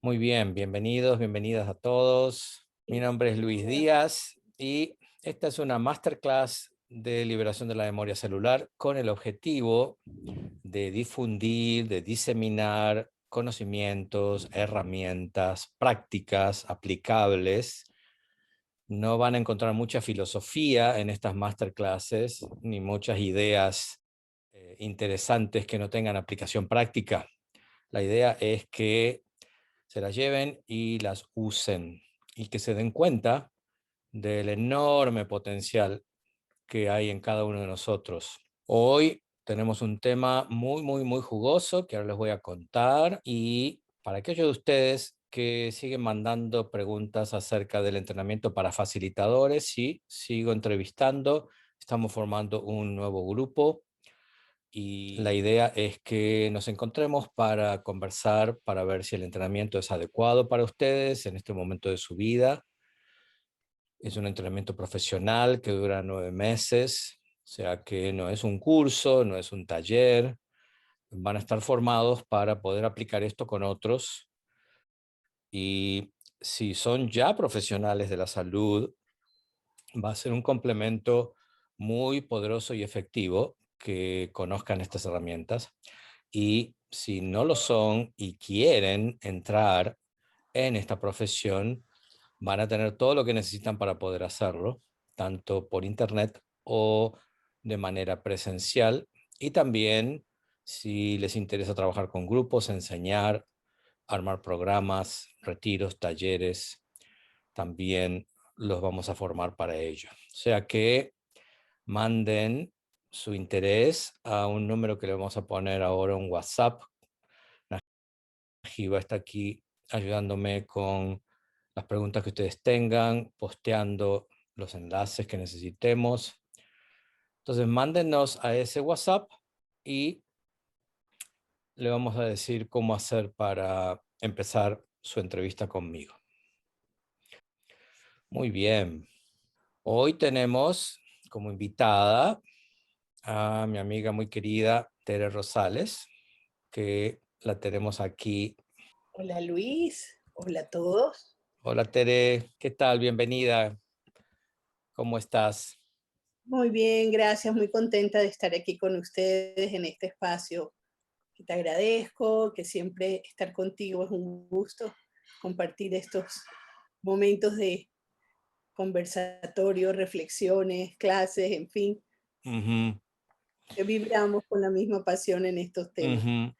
Muy bien, bienvenidos, bienvenidas a todos. Mi nombre es Luis Díaz y esta es una masterclass de liberación de la memoria celular con el objetivo de difundir, de diseminar conocimientos, herramientas, prácticas aplicables. No van a encontrar mucha filosofía en estas masterclasses, ni muchas ideas interesantes que no tengan aplicación práctica. La idea es que se las lleven y las usen y que se den cuenta del enorme potencial que hay en cada uno de nosotros. Hoy tenemos un tema muy jugoso que ahora les voy a contar, y para aquellos de ustedes que siguen mandando preguntas acerca del entrenamiento para facilitadores, sí, sigo entrevistando, estamos formando un nuevo grupo y la idea es que nos encontremos para conversar, para ver si el entrenamiento es adecuado para ustedes en este momento de su vida. Es un entrenamiento profesional que dura 9 meses, o sea que no es un curso, no es un taller. Van a estar formados para poder aplicar esto con otros. Y si son ya profesionales de la salud, va a ser un complemento muy poderoso y efectivo que conozcan estas herramientas. Y si no lo son y quieren entrar en esta profesión, van a tener todo lo que necesitan para poder hacerlo, tanto por internet o de manera presencial. Y también, si les interesa trabajar con grupos, enseñar, armar programas, retiros, talleres, también los vamos a formar para ello. O sea que manden su interés a un número que le vamos a poner ahora en WhatsApp. Najiba está aquí ayudándome con las preguntas que ustedes tengan, posteando los enlaces que necesitemos. Entonces, mándenos a ese WhatsApp y le vamos a decir cómo hacer para empezar su entrevista conmigo. Muy bien. Hoy tenemos como invitada a mi amiga muy querida Tere Rosales, que la tenemos aquí. Hola Luis, hola a todos. Hola Tere, ¿qué tal? Bienvenida. ¿Cómo estás? Muy bien, gracias, muy contenta de estar aquí con ustedes en este espacio que te agradezco, que siempre estar contigo es un gusto compartir estos momentos de conversatorio, reflexiones, clases, en fin, Ujú, que vibramos con la misma pasión en estos temas. ujú.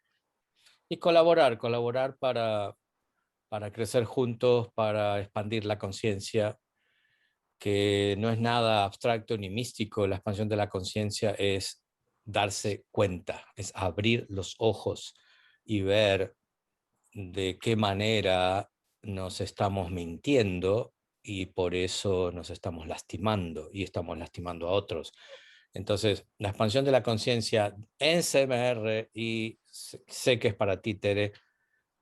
Y colaborar para crecer juntos, para expandir la conciencia, que no es nada abstracto ni místico. La expansión de la conciencia es darse cuenta, es abrir los ojos y ver de qué manera nos estamos mintiendo y por eso nos estamos lastimando y estamos lastimando a otros. Entonces, la expansión de la conciencia en CMR, y sé que es para ti, Tere,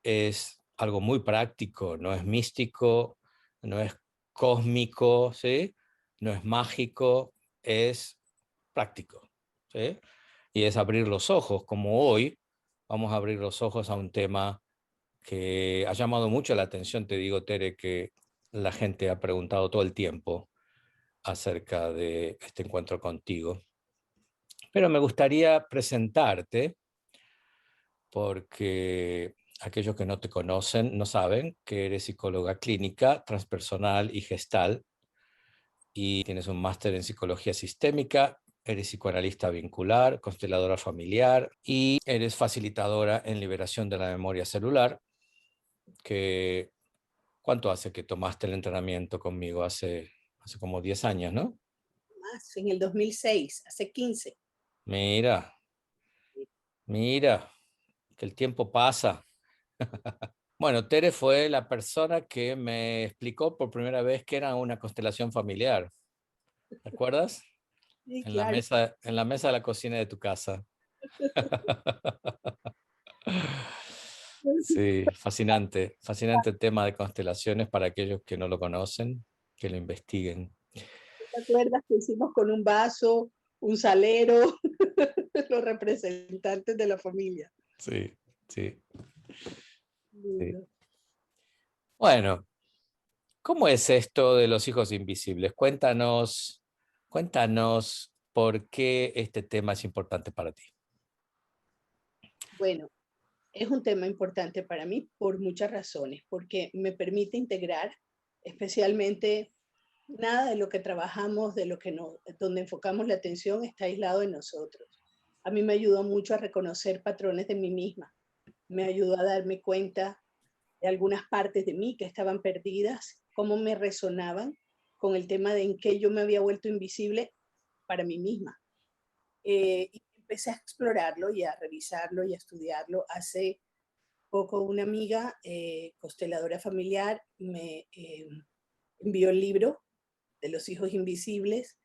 es algo muy práctico, no es místico, no es cósmico, ¿sí? No es mágico, es práctico, ¿sí? Y es abrir los ojos, como hoy vamos a abrir los ojos a un tema que ha llamado mucho la atención. Te digo, Tere, que la gente ha preguntado todo el tiempo acerca de este encuentro contigo. Pero me gustaría presentarte porque aquellos que no te conocen no saben que eres psicóloga clínica, transpersonal y gestal, y tienes un máster en psicología sistémica, eres psicoanalista vincular, consteladora familiar y eres facilitadora en liberación de la memoria celular. Que ¿Cuánto hace que tomaste el entrenamiento conmigo? Hace como 10 años, ¿no? Más, en el 2006, hace 15. Mira, mira, que el tiempo pasa. Bueno, Tere fue la persona que me explicó por primera vez qué era una constelación familiar. ¿Te acuerdas? Sí, claro. En la mesa de la cocina de tu casa. Sí, fascinante, fascinante tema de constelaciones para aquellos que no lo conocen, que lo investiguen. ¿Te acuerdas que hicimos con un vaso, un salero, los representantes de la familia? Sí, sí, sí. Lindo. Bueno, ¿cómo es esto de los hijos invisibles? Cuéntanos por qué este tema es importante para ti. Bueno, es un tema importante para mí por muchas razones, porque me permite integrar especialmente nada de lo que trabajamos, de lo que no, donde enfocamos la atención está aislado de nosotros. A mí me ayudó mucho a reconocer patrones de mí misma, me ayudó a darme cuenta de algunas partes de mí que estaban perdidas, cómo me resonaban con el tema de en qué yo me había vuelto invisible para mí misma. Y empecé a explorarlo y a revisarlo y a estudiarlo. Hace poco una amiga, consteladora familiar, me envió el libro de los hijos invisibles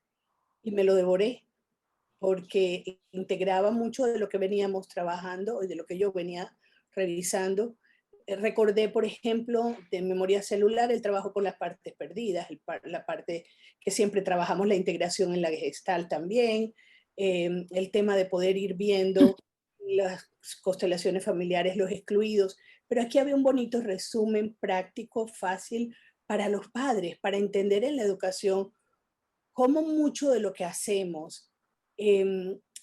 y me lo devoré porque integraba mucho de lo que veníamos trabajando y de lo que yo venía revisando. Recordé, por ejemplo, de memoria celular, el trabajo con las partes perdidas, la parte que siempre trabajamos, la integración en la gestal también, el tema de poder ir viendo las constelaciones familiares, los excluidos, pero aquí había un bonito resumen práctico, fácil para los padres, para entender en la educación cómo mucho de lo que hacemos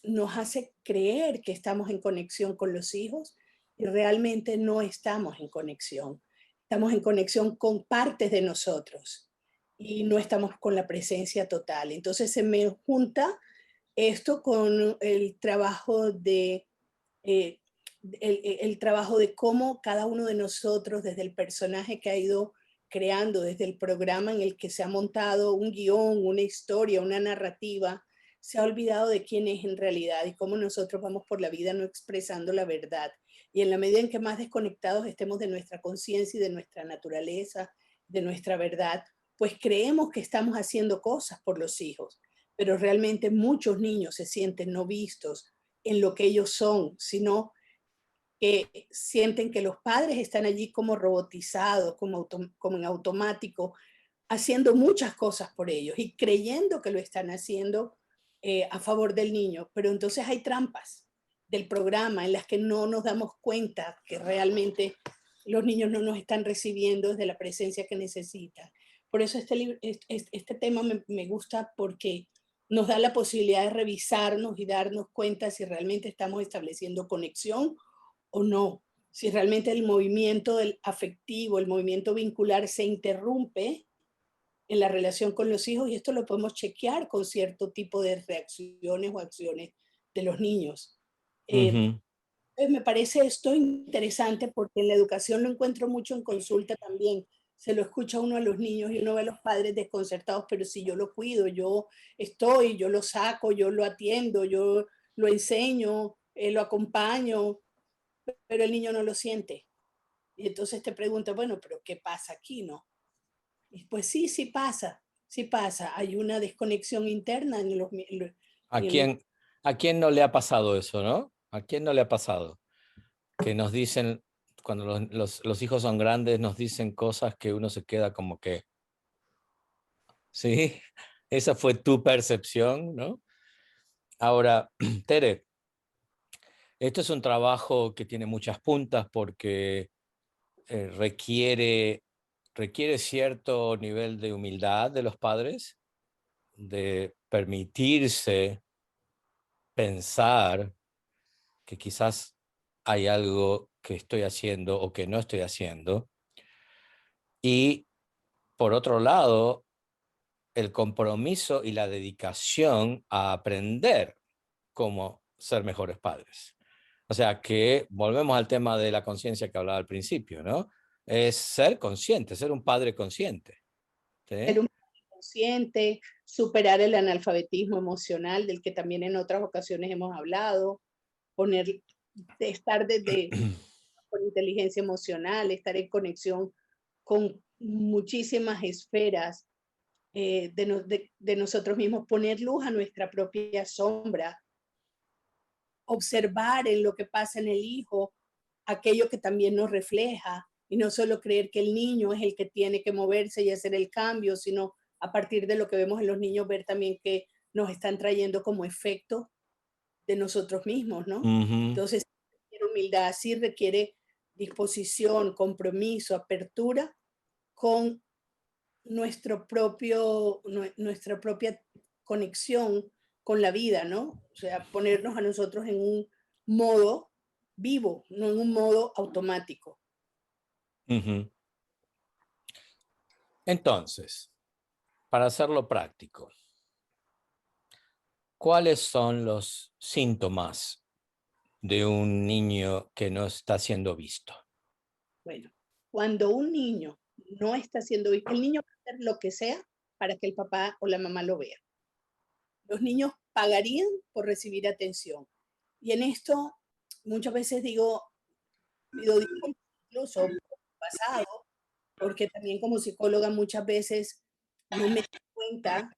nos hace creer que estamos en conexión con los hijos y realmente no estamos en conexión. Estamos en conexión con partes de nosotros y no estamos con la presencia total. Entonces se me junta esto con el trabajo eh, el trabajo de cómo cada uno de nosotros, desde el personaje que ha ido creando, desde el programa en el que se ha montado un guión, una historia, una narrativa, se ha olvidado de quién es en realidad y cómo nosotros vamos por la vida no expresando la verdad. Y en la medida en que más desconectados estemos de nuestra conciencia y de nuestra naturaleza, de nuestra verdad, pues creemos que estamos haciendo cosas por los hijos, pero realmente muchos niños se sienten no vistos en lo que ellos son, sino que sienten que los padres están allí como robotizados, como en automático, haciendo muchas cosas por ellos y creyendo que lo están haciendo a favor del niño. Pero entonces hay trampas del programa en las que no nos damos cuenta que realmente los niños no nos están recibiendo desde la presencia que necesitan. Por eso este tema me gusta porque nos da la posibilidad de revisarnos y darnos cuenta si realmente estamos estableciendo conexión o no, si realmente el movimiento del afectivo, el movimiento vincular se interrumpe en la relación con los hijos y esto lo podemos chequear con cierto tipo de reacciones o acciones de los niños. Eh, Ujú. Me parece esto interesante porque en la educación lo encuentro mucho en consulta también. Se lo escucha uno a los niños y uno ve a los padres desconcertados, pero si yo lo cuido, yo estoy, yo lo saco, yo lo atiendo, yo lo enseño, lo acompaño, pero el niño no lo siente. Y entonces te pregunta, bueno, pero ¿qué pasa aquí, no? Y pues sí, sí pasa, sí pasa. Hay una desconexión interna ¿A en los quién, a quién no le ha pasado eso, no? ¿A quién no le ha pasado? Que nos dicen, cuando los hijos son grandes, nos dicen cosas que uno se queda como que, ¿sí? Esa fue tu percepción, ¿no? Ahora, Tere, esto es un trabajo que tiene muchas puntas porque requiere cierto nivel de humildad de los padres, de permitirse pensar que quizás hay algo que estoy haciendo o que no estoy haciendo. Y por otro lado, el compromiso y la dedicación a aprender cómo ser mejores padres. O sea que volvemos al tema de la conciencia que hablaba al principio, ¿no? Es ser consciente, ser un padre consciente. ser ¿Sí? un consciente, superar el analfabetismo emocional del que también en otras ocasiones hemos hablado, poner, estar desde con inteligencia emocional, estar en conexión con muchísimas esferas de nosotros mismos, poner luz a nuestra propia sombra, observar en lo que pasa en el hijo aquello que también nos refleja y no solo creer que el niño es el que tiene que moverse y hacer el cambio, sino a partir de lo que vemos en los niños ver también que nos están trayendo como efecto de nosotros mismos, ¿no? Ujú. Entonces, requiere humildad, sí requiere disposición, compromiso, apertura, con nuestra propia conexión con la vida, ¿no? O sea, ponernos a nosotros en un modo vivo, no en un modo automático. Ujú. Entonces, para hacerlo práctico, ¿cuáles son los síntomas de un niño que no está siendo visto? Bueno, cuando un niño no está siendo visto, el niño va a hacer lo que sea para que el papá o la mamá lo vea. Los niños pagarían por recibir atención. Y en esto muchas veces pido disculpas incluso por el pasado, porque también como psicóloga muchas veces no me doy cuenta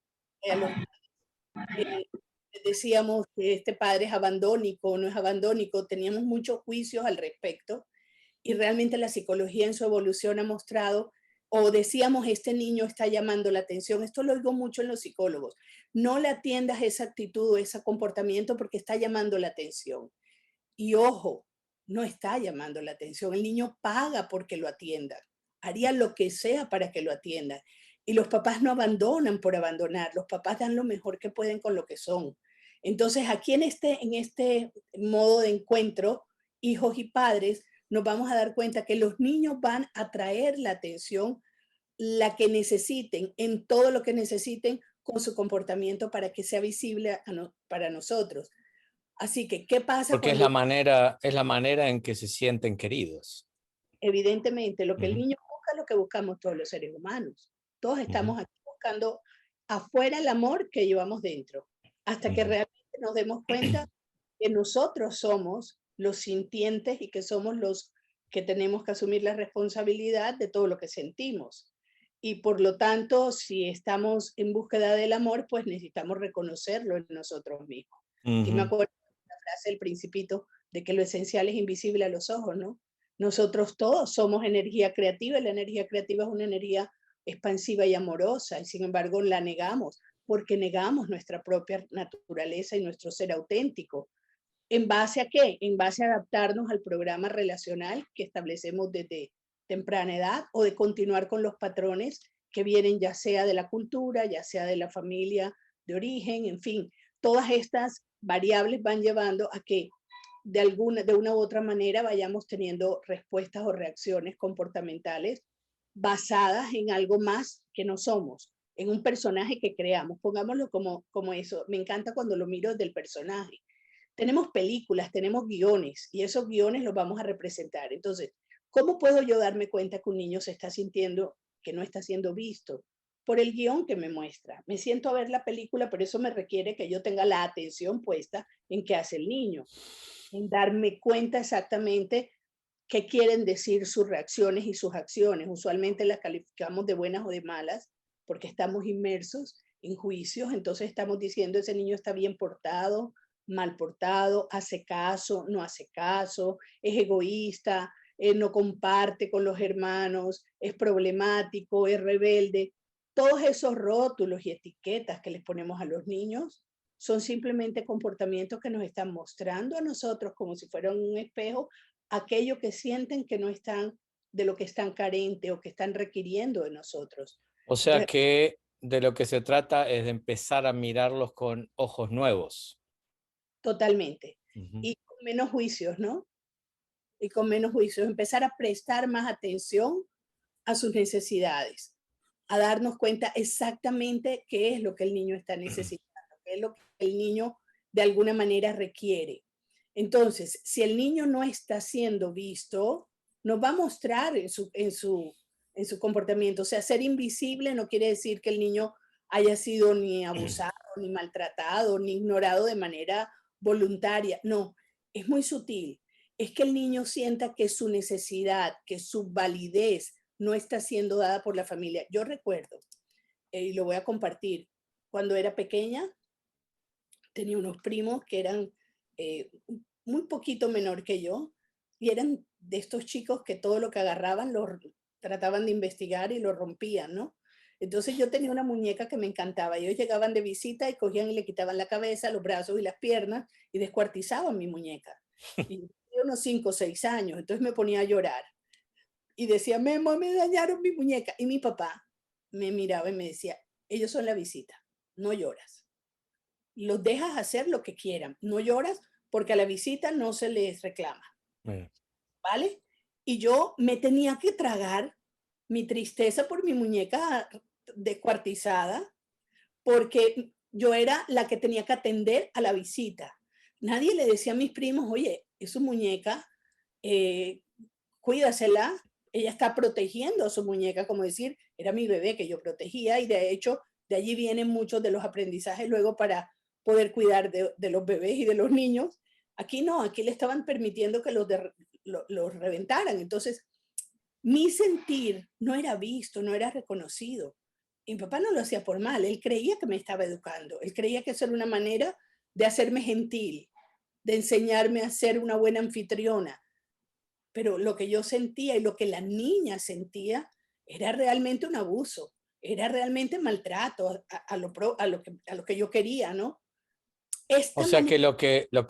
que a los eh, decíamos que este padre es abandónico o no es abandónico, teníamos muchos juicios al respecto y realmente la psicología en su evolución ha mostrado, o decíamos, este niño está llamando la atención, esto lo oigo mucho en los psicólogos, no le atiendas esa actitud o ese comportamiento porque está llamando la atención. Y ojo, no está llamando la atención, el niño paga porque lo atiendan, haría lo que sea para que lo atiendan. Y los papás no abandonan por abandonar, los papás dan lo mejor que pueden con lo que son. Entonces, aquí en este modo de encuentro, hijos y padres, nos vamos a dar cuenta que los niños van a traer la atención, la que necesiten, en todo lo que necesiten con su comportamiento para que sea visible para nosotros. Así que, ¿qué pasa Porque cuando es la manera en que se sienten queridos. evidentemente lo que el Ujú, niño busca es lo que buscamos todos los seres humanos? Todos ujú, estamos aquí buscando afuera el amor que llevamos dentro, hasta que ujú. realmente nos demos cuenta que nosotros somos los sintientes y que somos los que tenemos que asumir la responsabilidad de todo lo que sentimos. Y por lo tanto, si estamos en búsqueda del amor, pues necesitamos reconocerlo en nosotros mismos. Y me Ujú. acuerdo de la frase del Principito de que lo esencial es invisible a los ojos, ¿no? Nosotros todos somos energía creativa y la energía creativa es una energía expansiva y amorosa y sin embargo la negamos porque negamos nuestra propia naturaleza y nuestro ser auténtico. ¿En base a qué? En base a adaptarnos al programa relacional que establecemos desde temprana edad o de continuar con los patrones que vienen ya sea de la cultura, ya sea de la familia de origen, en fin, todas estas variables van llevando a que de una u otra manera vayamos teniendo respuestas o reacciones comportamentales basadas en algo más que no somos, en un personaje que creamos. Pongámoslo como eso. Me encanta cuando lo miro del personaje. Tenemos películas, tenemos guiones y esos guiones los vamos a representar. Entonces, ¿cómo puedo yo darme cuenta que un niño se está sintiendo que no está siendo visto? Por el guión que me muestra. Me siento a ver la película, pero eso me requiere que yo tenga la atención puesta en qué hace el niño, en darme cuenta exactamente qué quieren decir sus reacciones y sus acciones. Usualmente las calificamos de buenas o de malas porque estamos inmersos en juicios, entonces estamos diciendo ese niño está bien portado, mal portado, hace caso, no hace caso, es egoísta, no comparte con los hermanos, es problemático, es rebelde. Todos esos rótulos y etiquetas que les ponemos a los niños son simplemente comportamientos que nos están mostrando a nosotros como si fueran un espejo aquello que sienten que no están, de lo que están carentes o que están requiriendo de nosotros. O sea Entonces, que de lo que se trata es de empezar a mirarlos con ojos nuevos. totalmente. Ujú. Y con menos juicios, ¿no? Y con menos juicios, empezar a prestar más atención a sus necesidades, a darnos cuenta exactamente qué es lo que el niño está necesitando, qué es lo que el niño de alguna manera requiere. Entonces, si el niño no está siendo visto, nos va a mostrar en su comportamiento. O sea, ser invisible no quiere decir que el niño haya sido ni abusado, ni maltratado, ni ignorado de manera voluntaria. No, es muy sutil. Es que el niño sienta que su necesidad, que su validez no está siendo dada por la familia. Yo recuerdo, y lo voy a compartir, cuando era pequeña tenía unos primos que eran muy poquito menor que yo y eran de estos chicos que todo lo que agarraban lo trataban de investigar y lo rompían, ¿no? Entonces yo tenía una muñeca que me encantaba. Ellos llegaban de visita y cogían y le quitaban la cabeza, los brazos y las piernas y descuartizaban mi muñeca. Y tenía unos 5 o 6 años, entonces me ponía a llorar. y decía, Memo, me dañaron mi muñeca. Y mi papá me miraba y me decía, ellos son la visita, no lloras. Los dejas hacer lo que quieran, no lloras porque a la visita no se les reclama, Mira. ¿vale? Y yo me tenía que tragar mi tristeza por mi muñeca descuartizada, porque yo era la que tenía que atender a la visita. Nadie le decía a mis primos, oye, es su muñeca, eh, cuídasela, ella está protegiendo a su muñeca, como decir, era mi bebé que yo protegía y de hecho de allí vienen muchos de los aprendizajes luego para poder cuidar de los bebés y de los niños. Aquí no, aquí le estaban permitiendo que los reventaran. Entonces, mi sentir no era visto, no era reconocido. Y mi papá no lo hacía por mal, él creía que me estaba educando, él creía que eso era una manera de hacerme gentil, de enseñarme a ser una buena anfitriona, pero lo que yo sentía y lo que la niña sentía era realmente un abuso, era realmente maltrato a lo que yo quería, ¿no? O Esta sea manera, que lo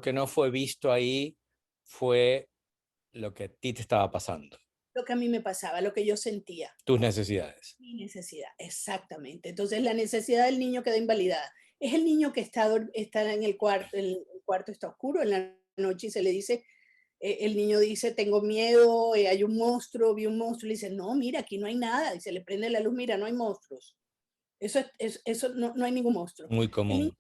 que no fue visto ahí fue lo que a ti te estaba pasando, lo que a mí me pasaba, lo que yo sentía, tus necesidades. mi necesidad, exactamente. Entonces la necesidad del niño queda invalidada. Es el niño que está en el cuarto está oscuro en la noche y se le dice, el niño dice, tengo miedo, hay un monstruo, vi un monstruo, le dice, no, mira, aquí no hay nada, y se le prende la luz, mira, no hay monstruos. Eso no, no hay ningún monstruo. Muy El niño común. dice,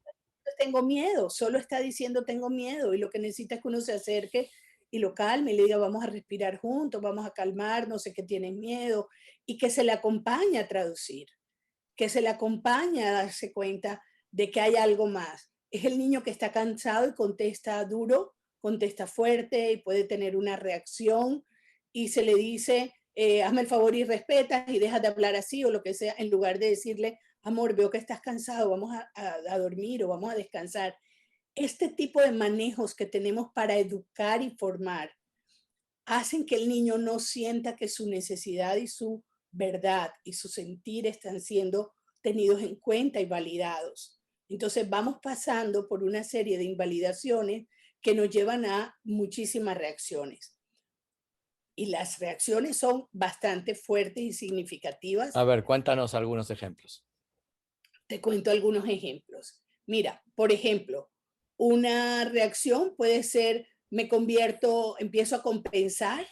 tengo miedo, solo está diciendo tengo miedo y lo que necesita es que uno se acerque y lo calme y le diga vamos a respirar juntos, vamos a calmar, no sé qué tienes miedo y que se le acompañe a traducir, que se le acompañe a darse cuenta de que hay algo más. Es el niño que está cansado y contesta duro, contesta fuerte y puede tener una reacción y se le dice, hazme el favor y respetas y deja de hablar así o lo que sea, en lugar de decirle, amor, veo que estás cansado, vamos a dormir o vamos a descansar. Este tipo de manejos que tenemos para educar y formar hacen que el niño no sienta que su necesidad y su verdad y su sentir están siendo tenidos en cuenta y validados. Entonces vamos pasando por una serie de invalidaciones que nos llevan a muchísimas reacciones. Y las reacciones son bastante fuertes y significativas. A ver, cuéntanos algunos ejemplos. Te cuento algunos ejemplos. Mira, por ejemplo, una reacción puede ser, me convierto, empiezo a compensar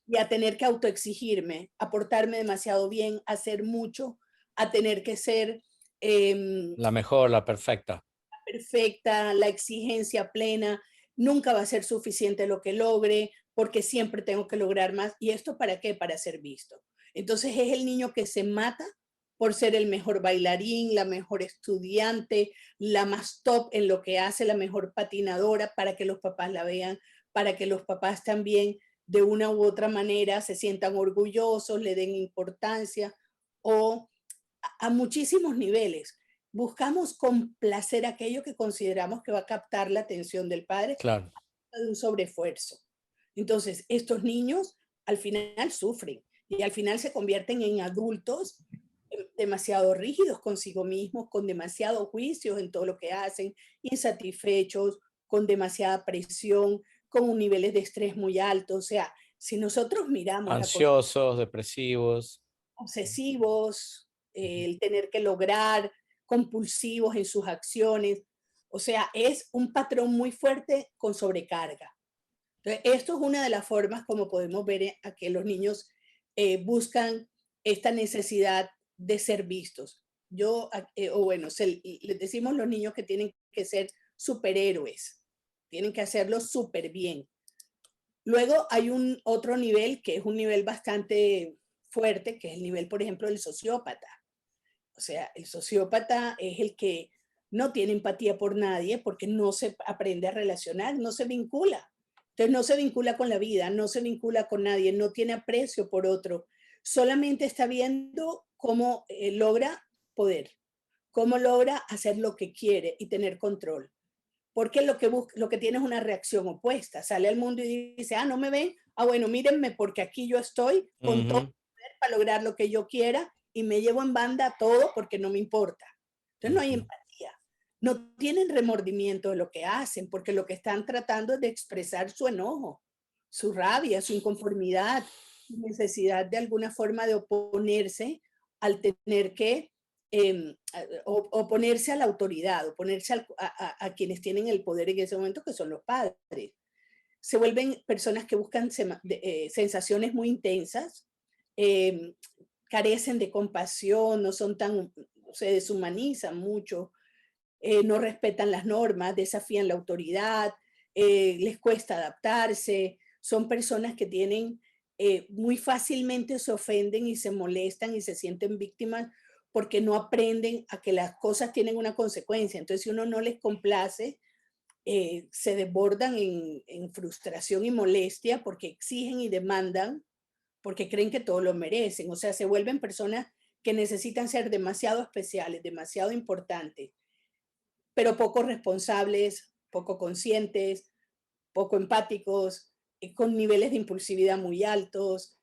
y a tener que autoexigirme, a portarme demasiado bien, a hacer mucho, a tener que ser La mejor, la perfecta. perfecta, la exigencia plena, nunca va a ser suficiente lo que logre, porque siempre tengo que lograr más. ¿Y esto para qué? Para ser visto. Entonces es el niño que se mata por ser el mejor bailarín, la mejor estudiante, la más top en lo que hace, la mejor patinadora, para que los papás la vean, para que los papás también de una u otra manera se sientan orgullosos, le den importancia o a muchísimos niveles. Buscamos complacer aquello que consideramos que va a captar la atención del padre Claro. de un sobreesfuerzo. Entonces, estos niños al final sufren y al final se convierten en adultos demasiado rígidos consigo mismos, con demasiado juicios en todo lo que hacen, insatisfechos, con demasiada presión, con niveles de estrés muy altos. O sea, si nosotros miramos la cosa, Ansiosos, depresivos. obsesivos, el tener que lograr, compulsivos en sus acciones. O sea, es un patrón muy fuerte con sobrecarga. Entonces, esto es una de las formas como podemos ver a que los niños buscan esta necesidad de ser vistos. O bueno, les decimos a los niños que tienen que ser superhéroes, tienen que hacerlo súper bien. Luego hay un otro nivel que es un nivel bastante fuerte, que es el nivel, por ejemplo, del sociópata. O sea, el sociópata es el que no tiene empatía por nadie porque no se aprende a relacionar, no se vincula. Entonces no se vincula con la vida, no se vincula con nadie, no tiene aprecio por otro. Solamente está viendo cómo logra poder, cómo logra hacer lo que quiere y tener control. Porque lo que tiene es una reacción opuesta. Sale al mundo y dice, no me ven, bueno, mírenme porque aquí yo estoy con todo el poder para lograr lo que yo quiera y me llevo en banda todo porque no me importa. Entonces no hay empatía. No tienen remordimiento de lo que hacen porque lo que están tratando es de expresar su enojo, su rabia, su inconformidad. necesidad de alguna forma de oponerse al tener que oponerse a la autoridad, oponerse a quienes tienen el poder en ese momento, que son los padres. Se vuelven personas que buscan sensaciones muy intensas, eh, carecen de compasión, no son tan, se deshumanizan mucho, no respetan las normas, desafían la autoridad, les cuesta adaptarse, son personas que tienen, muy fácilmente se ofenden y se molestan y se sienten víctimas porque no aprenden a que las cosas tienen una consecuencia. Entonces, si uno no les complace, se desbordan en frustración y molestia porque exigen y demandan, porque creen que todo lo merecen. O sea, se vuelven personas que necesitan ser demasiado especiales, demasiado importantes, pero poco responsables, poco conscientes, poco empáticos, con niveles de impulsividad muy altos.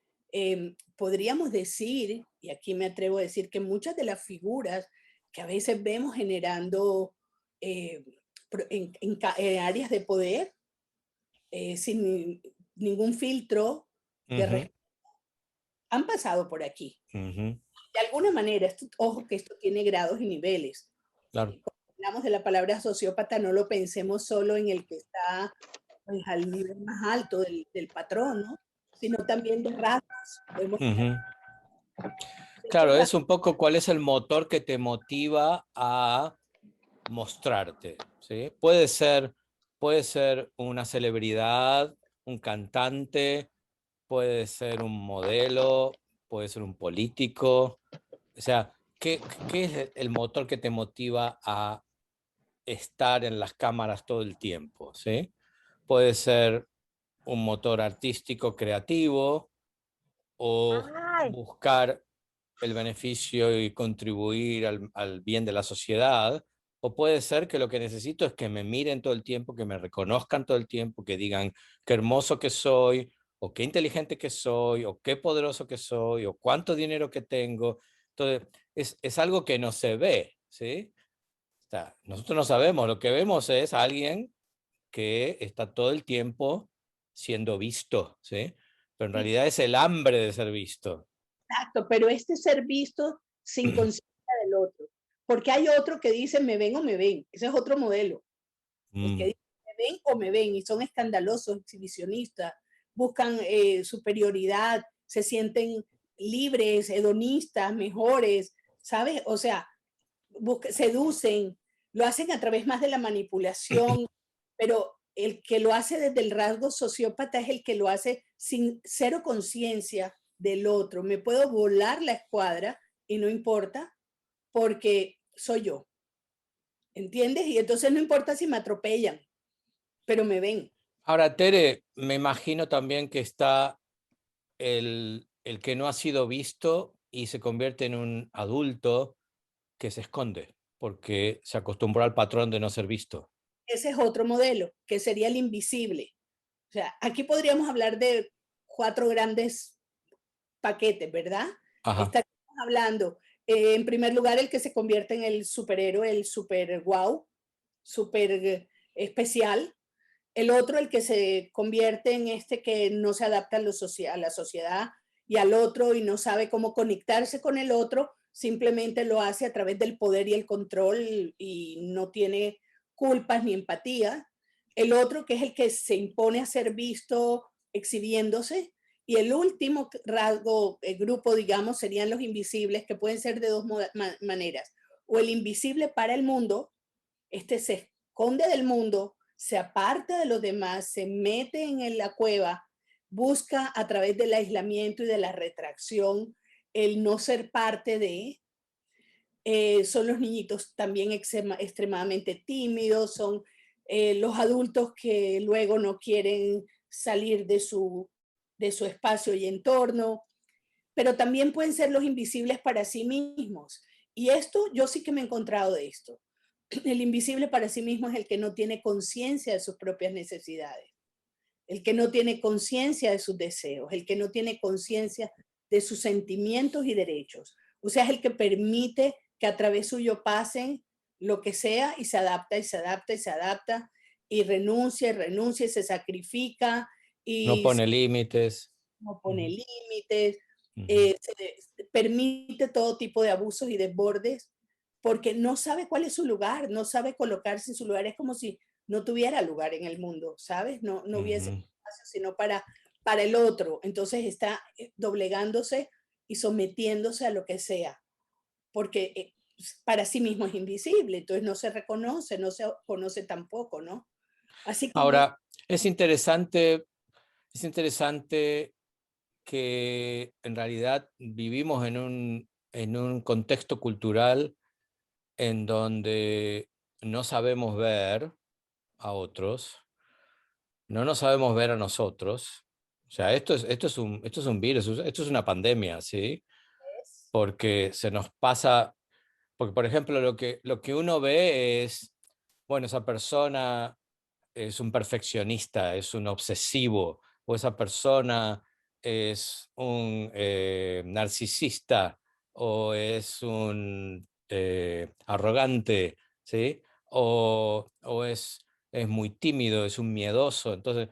Podríamos decir, y aquí me atrevo a decir, que muchas de las figuras que a veces vemos generando eh, en áreas de poder, sin ningún filtro de Ujú, respeto, han pasado por aquí. ujú, De alguna manera, ojo que esto tiene grados y niveles. claro. Cuando hablamos de la palabra sociópata, no lo pensemos solo en el que está pues, al nivel más alto del patrón, ¿no? Sino también de rasgos. Podemos tener Ujú. ciertos Claro, es rasgos. un poco cuál es el motor que te motiva a mostrarte, ¿sí? Puede ser una celebridad, un cantante, puede ser un modelo, puede ser un político. O sea, ¿qué es el motor que te motiva a estar en las cámaras todo el tiempo? ¿Sí? Puede ser un motor artístico, creativo, o Ay, buscar el beneficio y contribuir al bien de la sociedad, o puede ser que lo que necesito es que me miren todo el tiempo, que me reconozcan todo el tiempo, que digan qué hermoso que soy, o qué inteligente que soy, o qué poderoso que soy, o cuánto dinero que tengo. Entonces, es algo que no se ve, ¿sí? O sea, nosotros no sabemos, lo que vemos es alguien que está todo el tiempo siendo visto, ¿sí? Pero en realidad es el hambre de ser visto. Exacto, pero este ser visto sin conciencia del otro. Porque hay otro que dice me ven o me ven. Ese es otro modelo. El que Mm, dice me ven o me ven y son escandalosos, exhibicionistas, buscan superioridad, se sienten libres, hedonistas, mejores, ¿sabes? O sea, seducen, lo hacen a través más de la manipulación, pero el que lo hace desde el rasgo sociópata es el que lo hace sin cero conciencia del otro. Me puedo volar la escuadra y no importa porque soy yo, ¿entiendes? Y entonces no importa si me atropellan, pero me ven. Ahora, Tere, me imagino también que está el que no ha sido visto y se convierte en un adulto que se esconde porque se acostumbró al patrón de no ser visto. Ese es otro modelo, que sería el invisible. O sea, aquí podríamos hablar de 4 grandes paquetes, ¿verdad? Ajá. Estaríamos hablando, en primer lugar, el que se convierte en el superhéroe, el super wow, super especial. El otro, el que se convierte en este que no se adapta a la sociedad y al otro y no sabe cómo conectarse con el otro, simplemente lo hace a través del poder y el control y no tiene culpas ni empatía. El otro, que es el que se impone a ser visto exhibiéndose. Y el último rasgo, el grupo, digamos, serían los invisibles, que pueden ser de dos maneras. O el invisible para el mundo, este se esconde del mundo, se aparta de los demás, se mete en la cueva, busca a través del aislamiento y de la retracción el no ser parte de. Son los niñitos también extremadamente tímidos, son los adultos que luego no quieren salir de su espacio y entorno, pero también pueden ser los invisibles para sí mismos. Y esto, yo sí que me he encontrado de esto. El invisible para sí mismo es el que no tiene conciencia de sus propias necesidades, el que no tiene conciencia de sus deseos, el que no tiene conciencia de sus sentimientos y derechos. O sea, es el que permite que a través suyo pasen lo que sea y se adapta y se adapta y se adapta y renuncia y renuncia y se sacrifica No y pone límites. no pone Ujú, límites, ujú. permite todo tipo de abusos y desbordes, porque no sabe cuál es su lugar, no sabe colocarse en su lugar. Es como si no tuviera lugar en el mundo, ¿sabes? No hubiese Ujú. espacio sino para el otro. Entonces está doblegándose y sometiéndose a lo que sea, porque para sí mismo es invisible, entonces no se reconoce, no se conoce tampoco, ¿no? Así como, Ahora, es interesante que en realidad vivimos en un contexto cultural en donde no sabemos ver a otros, no nos sabemos ver a nosotros. O sea, esto es un virus, esto es una pandemia, ¿sí? Porque se nos pasa, porque por ejemplo lo que uno ve es, bueno, esa persona es un perfeccionista, es un obsesivo, o esa persona es un narcisista, o es un arrogante, ¿sí? O es muy tímido, es un miedoso. Entonces,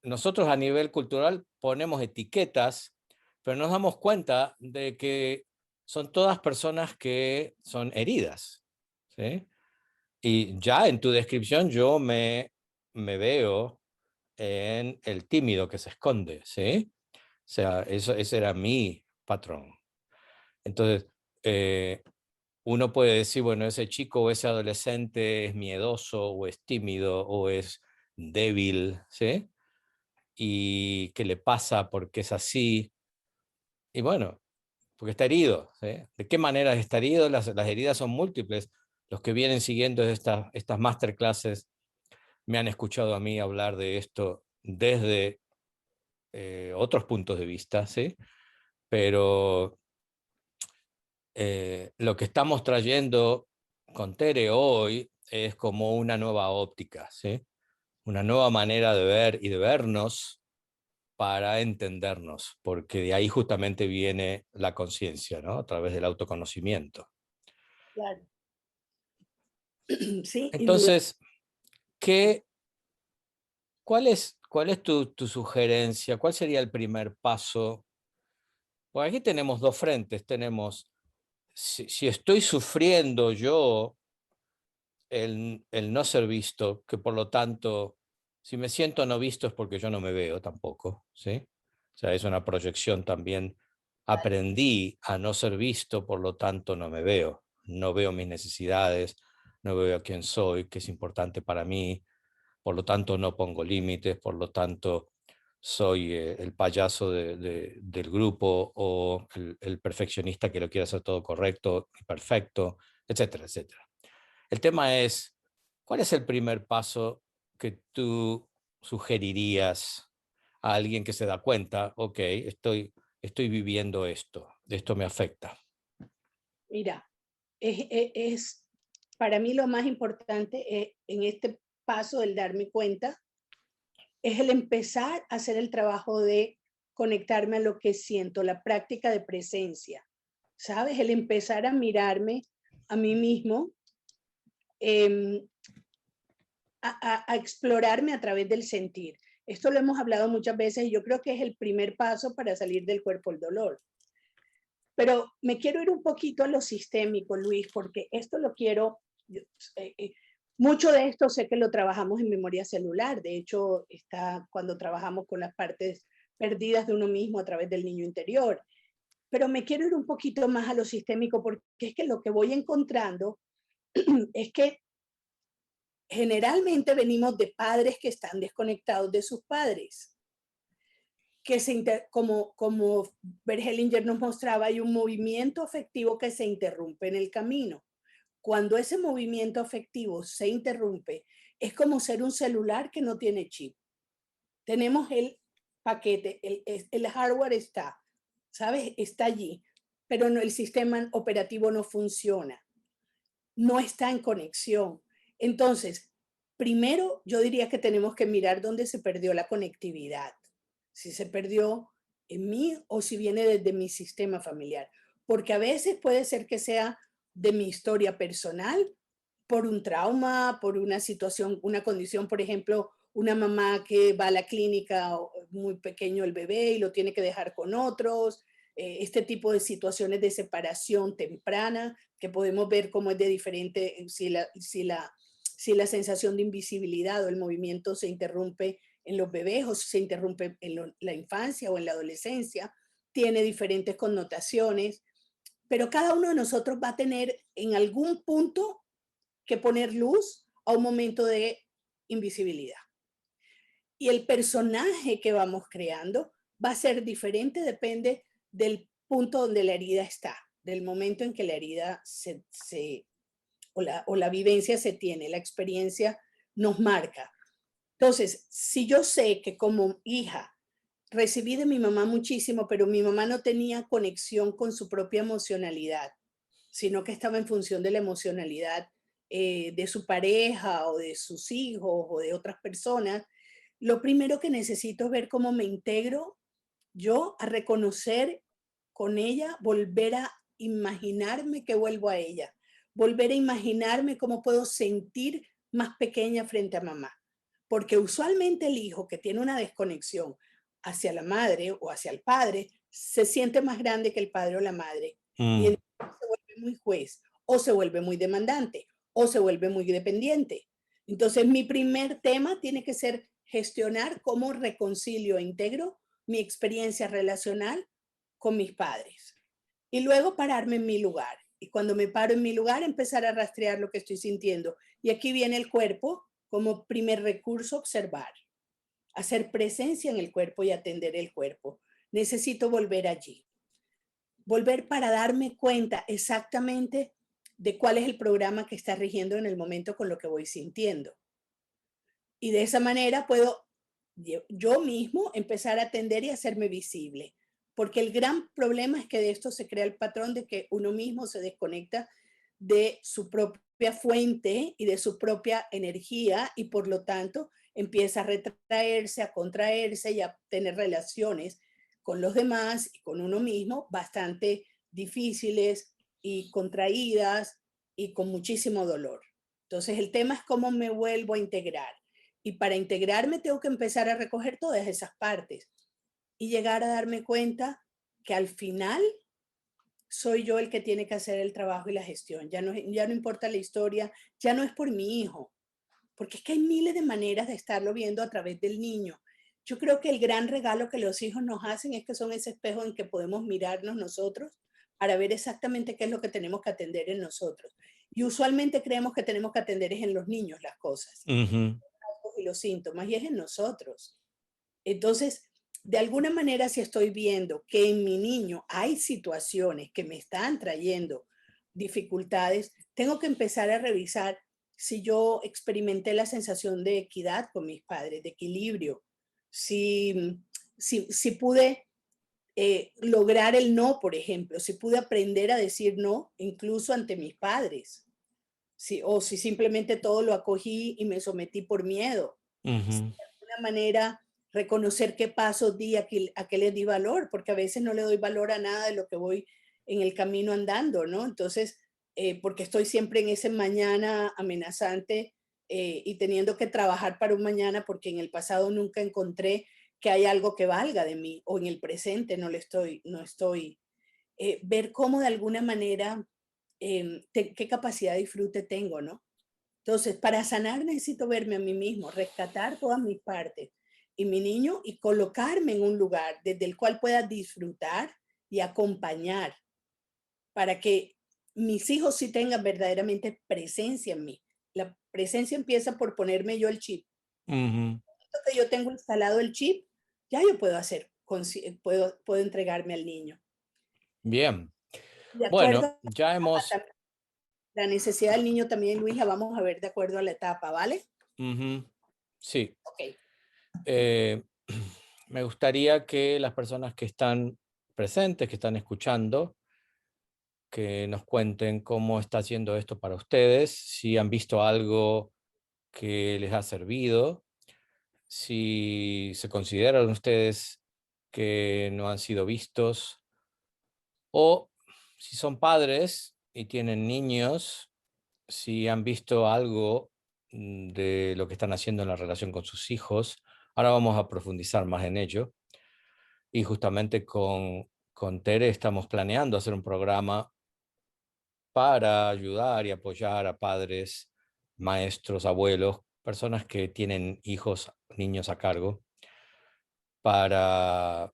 nosotros a nivel cultural ponemos etiquetas, pero nos damos cuenta de que son todas personas que son heridas, ¿sí? Y ya en tu descripción me veo en el tímido que se esconde, ¿sí? O sea, ese era mi patrón. Entonces, uno puede decir, bueno, ese chico o ese adolescente es miedoso o es tímido o es débil, ¿sí? ¿Y qué le pasa porque es así? Y bueno, porque está herido, ¿sí? ¿De qué manera está herido? Las heridas son múltiples. Los que vienen siguiendo estas masterclasses me han escuchado a mí hablar de esto desde otros puntos de vista, ¿sí? Pero lo que estamos trayendo con Tere hoy es como una nueva óptica, ¿sí? Una nueva manera de ver y de vernos para entendernos, porque de ahí justamente viene la conciencia, ¿no? A través del autoconocimiento. claro, sí, Entonces, ¿qué, cuál es tu sugerencia? ¿Cuál sería el primer paso? Pues aquí tenemos dos frentes. Tenemos, si estoy sufriendo yo el no ser visto, que por lo tanto, si me siento no visto es porque yo no me veo tampoco, ¿sí? O sea, es una proyección también. Aprendí a no ser visto, por lo tanto no me veo. No veo mis necesidades, no veo quién soy, qué es importante para mí, por lo tanto no pongo límites, por lo tanto soy el payaso del grupo o el perfeccionista que lo quiere hacer todo correcto y perfecto, etcétera, etcétera. El tema es, ¿cuál es el primer paso que tú sugerirías a alguien que se da cuenta, ok, estoy viviendo esto me afecta? mira, es para mí lo más importante en este paso del darme cuenta es el empezar a hacer el trabajo de conectarme a lo que siento, la práctica de presencia, ¿sabes? El empezar a mirarme a mí mismo, eh, a explorarme a través del sentir. Esto lo hemos hablado muchas veces y yo creo que es el primer paso para salir del cuerpo del dolor. Pero me quiero ir un poquito a lo sistémico, Luis, porque esto lo quiero, mucho de esto sé que lo trabajamos en memoria celular, de hecho está cuando trabajamos con las partes perdidas de uno mismo a través del niño interior, pero me quiero ir un poquito más a lo sistémico porque es que lo que voy encontrando es que generalmente venimos de padres que están desconectados de sus padres, que como Bergelinger nos mostraba, hay un movimiento afectivo que se interrumpe en el camino. Cuando ese movimiento afectivo se interrumpe, es como ser un celular que no tiene chip. Tenemos el paquete, el hardware está, ¿sabes? Está allí, pero no, el sistema operativo no funciona, no está en conexión. Entonces, primero yo diría que tenemos que mirar dónde se perdió la conectividad, si se perdió en mí o si viene desde mi sistema familiar, porque a veces puede ser que sea de mi historia personal, por un trauma, por una situación, una condición, por ejemplo, una mamá que va a la clínica muy pequeño el bebé y lo tiene que dejar con otros, este tipo de situaciones de separación temprana que podemos ver cómo es de diferente, si la sensación de invisibilidad o el movimiento se interrumpe en los bebés o si se interrumpe en la infancia o en la adolescencia, tiene diferentes connotaciones, pero cada uno de nosotros va a tener en algún punto que poner luz a un momento de invisibilidad. Y el personaje que vamos creando va a ser diferente, depende del punto donde la herida está, del momento en que la herida o la vivencia se tiene, la experiencia nos marca. Entonces, si yo sé que como hija recibí de mi mamá muchísimo, pero mi mamá no tenía conexión con su propia emocionalidad, sino que estaba en función de la emocionalidad de su pareja o de sus hijos o de otras personas, lo primero que necesito es ver cómo me integro yo a reconocer con ella, volver a imaginarme que vuelvo a ella, volver a imaginarme cómo puedo sentir más pequeña frente a mamá. Porque usualmente el hijo que tiene una desconexión hacia la madre o hacia el padre se siente más grande que el padre o la madre. Y Mm, entonces se vuelve muy juez, o se vuelve muy demandante, o se vuelve muy dependiente. Entonces mi primer tema tiene que ser gestionar cómo reconcilio e integro mi experiencia relacional con mis padres. Y luego pararme en mi lugar. Y cuando me paro en mi lugar, empezar a rastrear lo que estoy sintiendo. Y aquí viene el cuerpo como primer recurso, observar, hacer presencia en el cuerpo y atender el cuerpo. Necesito volver allí. Volver para darme cuenta exactamente de cuál es el programa que está rigiendo en el momento con lo que voy sintiendo. Y de esa manera puedo yo mismo empezar a atender y hacerme visible. Porque el gran problema es que de esto se crea el patrón de que uno mismo se desconecta de su propia fuente y de su propia energía y por lo tanto empieza a retraerse, a contraerse y a tener relaciones con los demás y con uno mismo bastante difíciles y contraídas y con muchísimo dolor. Entonces el tema es cómo me vuelvo a integrar. Y para integrarme tengo que empezar a recoger todas esas partes y llegar a darme cuenta que al final soy yo el que tiene que hacer el trabajo y la gestión. Ya no importa la historia, ya no es por mi hijo, porque es que hay miles de maneras de estarlo viendo a través del niño. Yo creo que el gran regalo que los hijos nos hacen es que son ese espejo en que podemos mirarnos nosotros para ver exactamente qué es lo que tenemos que atender en nosotros. Y usualmente creemos que tenemos que atender es en los niños las cosas ujú. y los síntomas y es en nosotros. Entonces, de alguna manera, si estoy viendo que en mi niño hay situaciones que me están trayendo dificultades, tengo que empezar a revisar si yo experimenté la sensación de equidad con mis padres, de equilibrio, si pude lograr el no, por ejemplo, si pude aprender a decir no, incluso ante mis padres, o si simplemente todo lo acogí y me sometí por miedo. Ujú. De alguna manera reconocer qué pasos di, a qué les di valor, porque a veces no le doy valor a nada de lo que voy en el camino andando, ¿no? Entonces, porque estoy siempre en ese mañana amenazante y teniendo que trabajar para un mañana porque en el pasado nunca encontré que hay algo que valga de mí o en el presente no estoy. Ver cómo de alguna manera, qué capacidad de disfrute tengo, ¿no? Entonces, para sanar necesito verme a mí mismo, rescatar todas mis partes y mi niño y colocarme en un lugar desde el cual pueda disfrutar y acompañar para que mis hijos sí tengan verdaderamente presencia en mí. La presencia empieza por ponerme yo el chip. Ujú. Que yo tengo instalado el chip, ya yo puedo puedo entregarme al niño. Bien. De acuerdo Bueno, ya hemos, a la necesidad del niño también, Luis, la vamos a ver de acuerdo a la etapa, ¿vale? ujú, sí. Ok. Eh, me gustaría que las personas que están presentes, que están escuchando, que nos cuenten cómo está haciendo esto para ustedes, si han visto algo que les ha servido, si se consideran ustedes que no han sido vistos, o si son padres y tienen niños, si han visto algo de lo que están haciendo en la relación con sus hijos. Ahora vamos a profundizar más en ello. Y justamente con Tere estamos planeando hacer un programa para ayudar y apoyar a padres, maestros, abuelos, personas que tienen hijos, niños a cargo, para,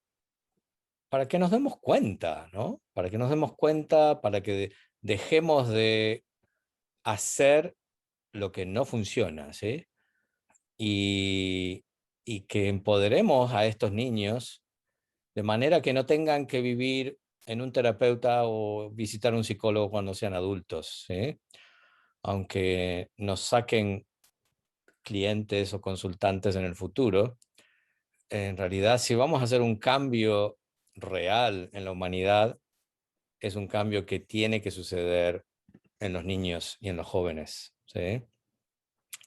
para que nos demos cuenta, ¿no? Para que nos demos cuenta, para que dejemos de hacer lo que no funciona, ¿sí? Y, y que empoderemos a estos niños de manera que no tengan que vivir en un terapeuta o visitar un psicólogo cuando sean adultos, ¿sí? Aunque nos saquen clientes o consultantes en el futuro, en realidad si vamos a hacer un cambio real en la humanidad, es un cambio que tiene que suceder en los niños y en los jóvenes, ¿sí?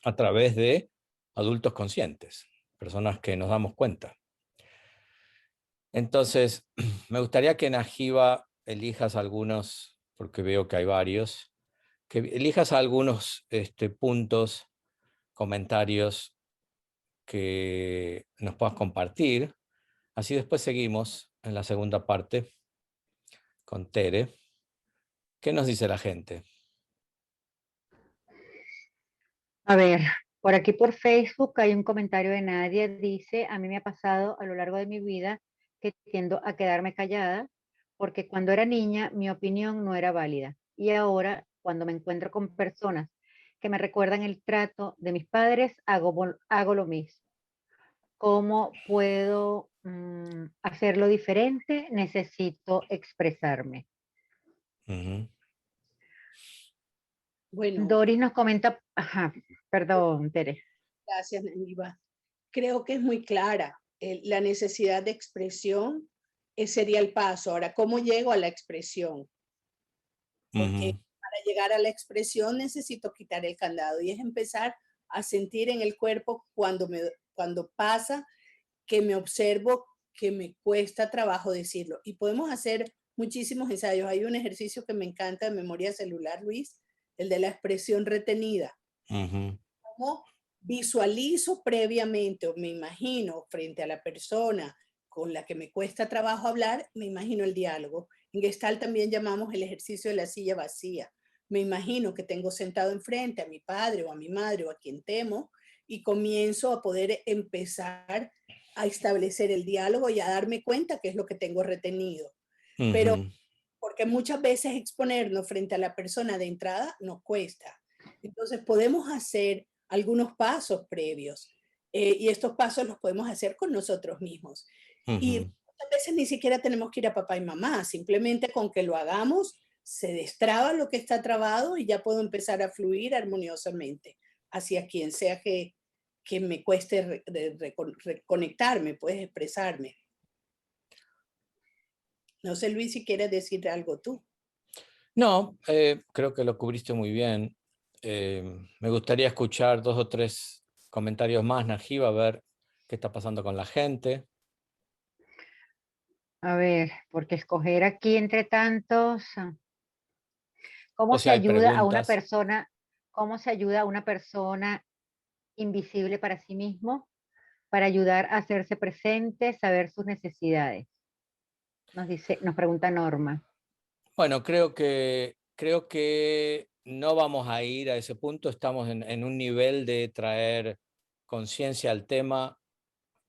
A través de adultos conscientes, personas que nos damos cuenta. Entonces, me gustaría que Najiba elijas algunos, porque veo que hay varios, que elijas algunos puntos, comentarios que nos puedas compartir. Así después seguimos en la segunda parte con Tere. ¿Qué nos dice la gente? A ver, por aquí por Facebook hay un comentario de Nadia, dice, a mí me ha pasado a lo largo de mi vida que tiendo a quedarme callada porque cuando era niña mi opinión no era válida y ahora cuando me encuentro con personas que me recuerdan el trato de mis padres, hago lo mismo. ¿Cómo puedo hacerlo diferente? Necesito expresarme. Ujú. Bueno, Doris nos comenta, ajá, perdón, Tere. gracias, Naniva. Creo que es muy clara. La necesidad de expresión sería el paso. Ahora, ¿cómo llego a la expresión? Porque Ujú. para llegar a la expresión necesito quitar el candado y es empezar a sentir en el cuerpo cuando pasa que me observo, que me cuesta trabajo decirlo. Y podemos hacer muchísimos ensayos. Hay un ejercicio que me encanta de memoria celular, Luis, el de la expresión retenida. Ujú. Cómo visualizo previamente o me imagino frente a la persona con la que me cuesta trabajo hablar, me imagino el diálogo. En Gestalt también llamamos el ejercicio de la silla vacía. Me imagino que tengo sentado enfrente a mi padre o a mi madre o a quien temo y comienzo a poder empezar a establecer el diálogo y a darme cuenta qué es lo que tengo retenido. Pero Ujú. porque muchas veces exponernos frente a la persona de entrada nos cuesta. Entonces podemos hacer algunos pasos previos y estos pasos los podemos hacer con nosotros mismos. Y Ujú. muchas veces ni siquiera tenemos que ir a papá y mamá, simplemente con que lo hagamos se destraba lo que está trabado y ya puedo empezar a fluir armoniosamente hacia quien sea que me cueste reconectarme, puedes expresarme. No sé, Luis, si quieres decir algo tú. No, creo que lo cubriste muy bien. Me gustaría escuchar 2 o 3 comentarios más, Najiba, a ver qué está pasando con la gente. A ver, porque escoger aquí entre tantos, ¿cómo O si se hay ayuda a una preguntas. persona, cómo se ayuda a una persona invisible para sí mismo para ayudar a hacerse presente, saber sus necesidades? Nos dice, nos pregunta Norma. Bueno, creo que no vamos a ir a ese punto. Estamos en un nivel de traer conciencia al tema.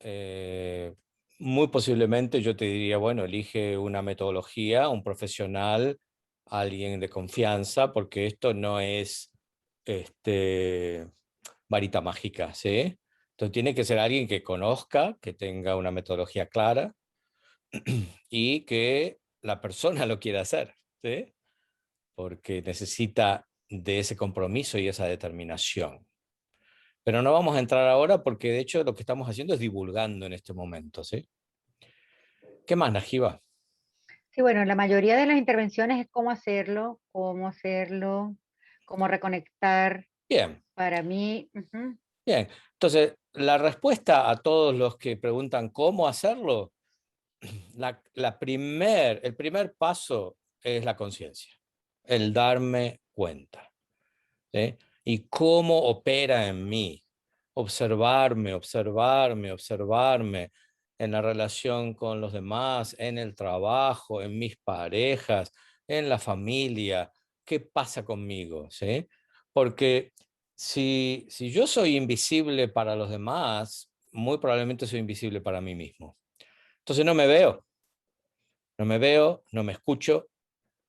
eh, Muy posiblemente yo te diría, bueno, elige una metodología, un profesional, alguien de confianza, porque esto no es varita mágica, ¿sí? Entonces tiene que ser alguien que conozca, que tenga una metodología clara y que la persona lo quiera hacer, ¿sí? Porque necesita de ese compromiso y esa determinación. Pero no vamos a entrar ahora porque de hecho lo que estamos haciendo es divulgando en este momento, ¿sí? ¿Qué más, Najiba? Sí, bueno, la mayoría de las intervenciones es cómo hacerlo, cómo reconectar. Bien, Para mí, ujú, bien. Entonces, la respuesta a todos los que preguntan cómo hacerlo, el primer paso es la conciencia, el darme cuenta, ¿sí? y cómo opera en mí. Observarme, observarme, observarme en la relación con los demás, en el trabajo, en mis parejas, en la familia. ¿Qué pasa conmigo? ¿Sí? Porque si yo soy invisible para los demás, muy probablemente soy invisible para mí mismo. Entonces no me veo, no me veo, no me escucho,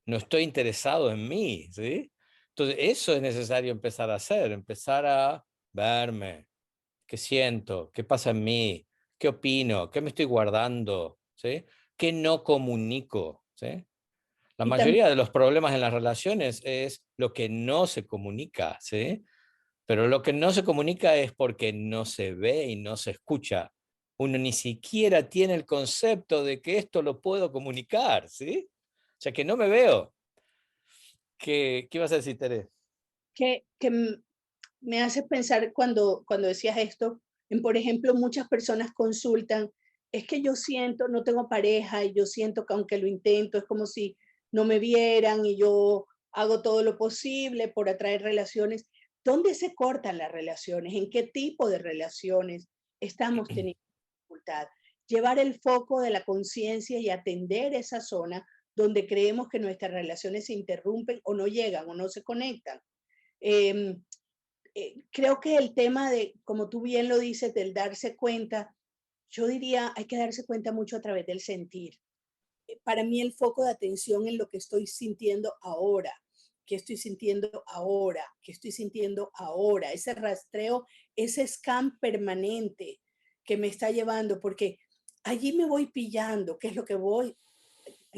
no estoy interesado en mí, ¿sí? Entonces eso es necesario empezar a hacer, empezar a verme, qué siento, qué pasa en mí, qué opino, qué me estoy guardando, ¿sí? ¿Qué no comunico? ¿Sí? La Y también, mayoría de los problemas en las relaciones es lo que no se comunica, ¿sí? Pero lo que no se comunica es porque no se ve y no se escucha. Uno ni siquiera tiene el concepto de que esto lo puedo comunicar, ¿sí? O sea, que no me veo. ¿Qué vas a decir, Tere? que me hace pensar cuando decías esto, en por ejemplo, muchas personas consultan, es que yo siento, no tengo pareja y yo siento que aunque lo intento, es como si no me vieran y yo hago todo lo posible por atraer relaciones. ¿Dónde se cortan las relaciones? ¿En qué tipo de relaciones estamos teniendo dificultad? Llevar el foco de la conciencia y atender esa zona donde creemos que nuestras relaciones se interrumpen o no llegan o no se conectan. Eh, Creo que el tema de, como tú bien lo dices, del darse cuenta, yo diría, hay que darse cuenta mucho a través del sentir. Para mí el foco de atención en lo que estoy sintiendo ahora, qué estoy sintiendo ahora, qué estoy sintiendo ahora, ese rastreo, ese scan permanente que me está llevando, porque allí me voy pillando, qué es lo que voy,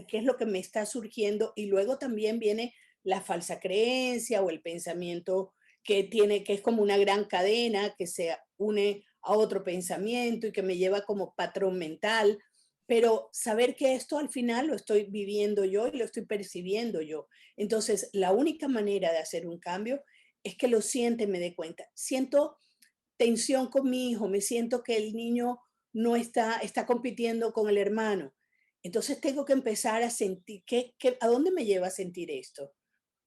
qué es lo que me está surgiendo y luego también viene la falsa creencia o el pensamiento que es como una gran cadena que se une a otro pensamiento y que me lleva como patrón mental, pero saber que esto al final lo estoy viviendo yo y lo estoy percibiendo yo. Entonces, la única manera de hacer un cambio es que lo siente y me dé cuenta. Siento tensión con mi hijo, me siento que el niño no está compitiendo con el hermano. Entonces tengo que empezar a sentir, ¿a dónde me lleva a sentir esto?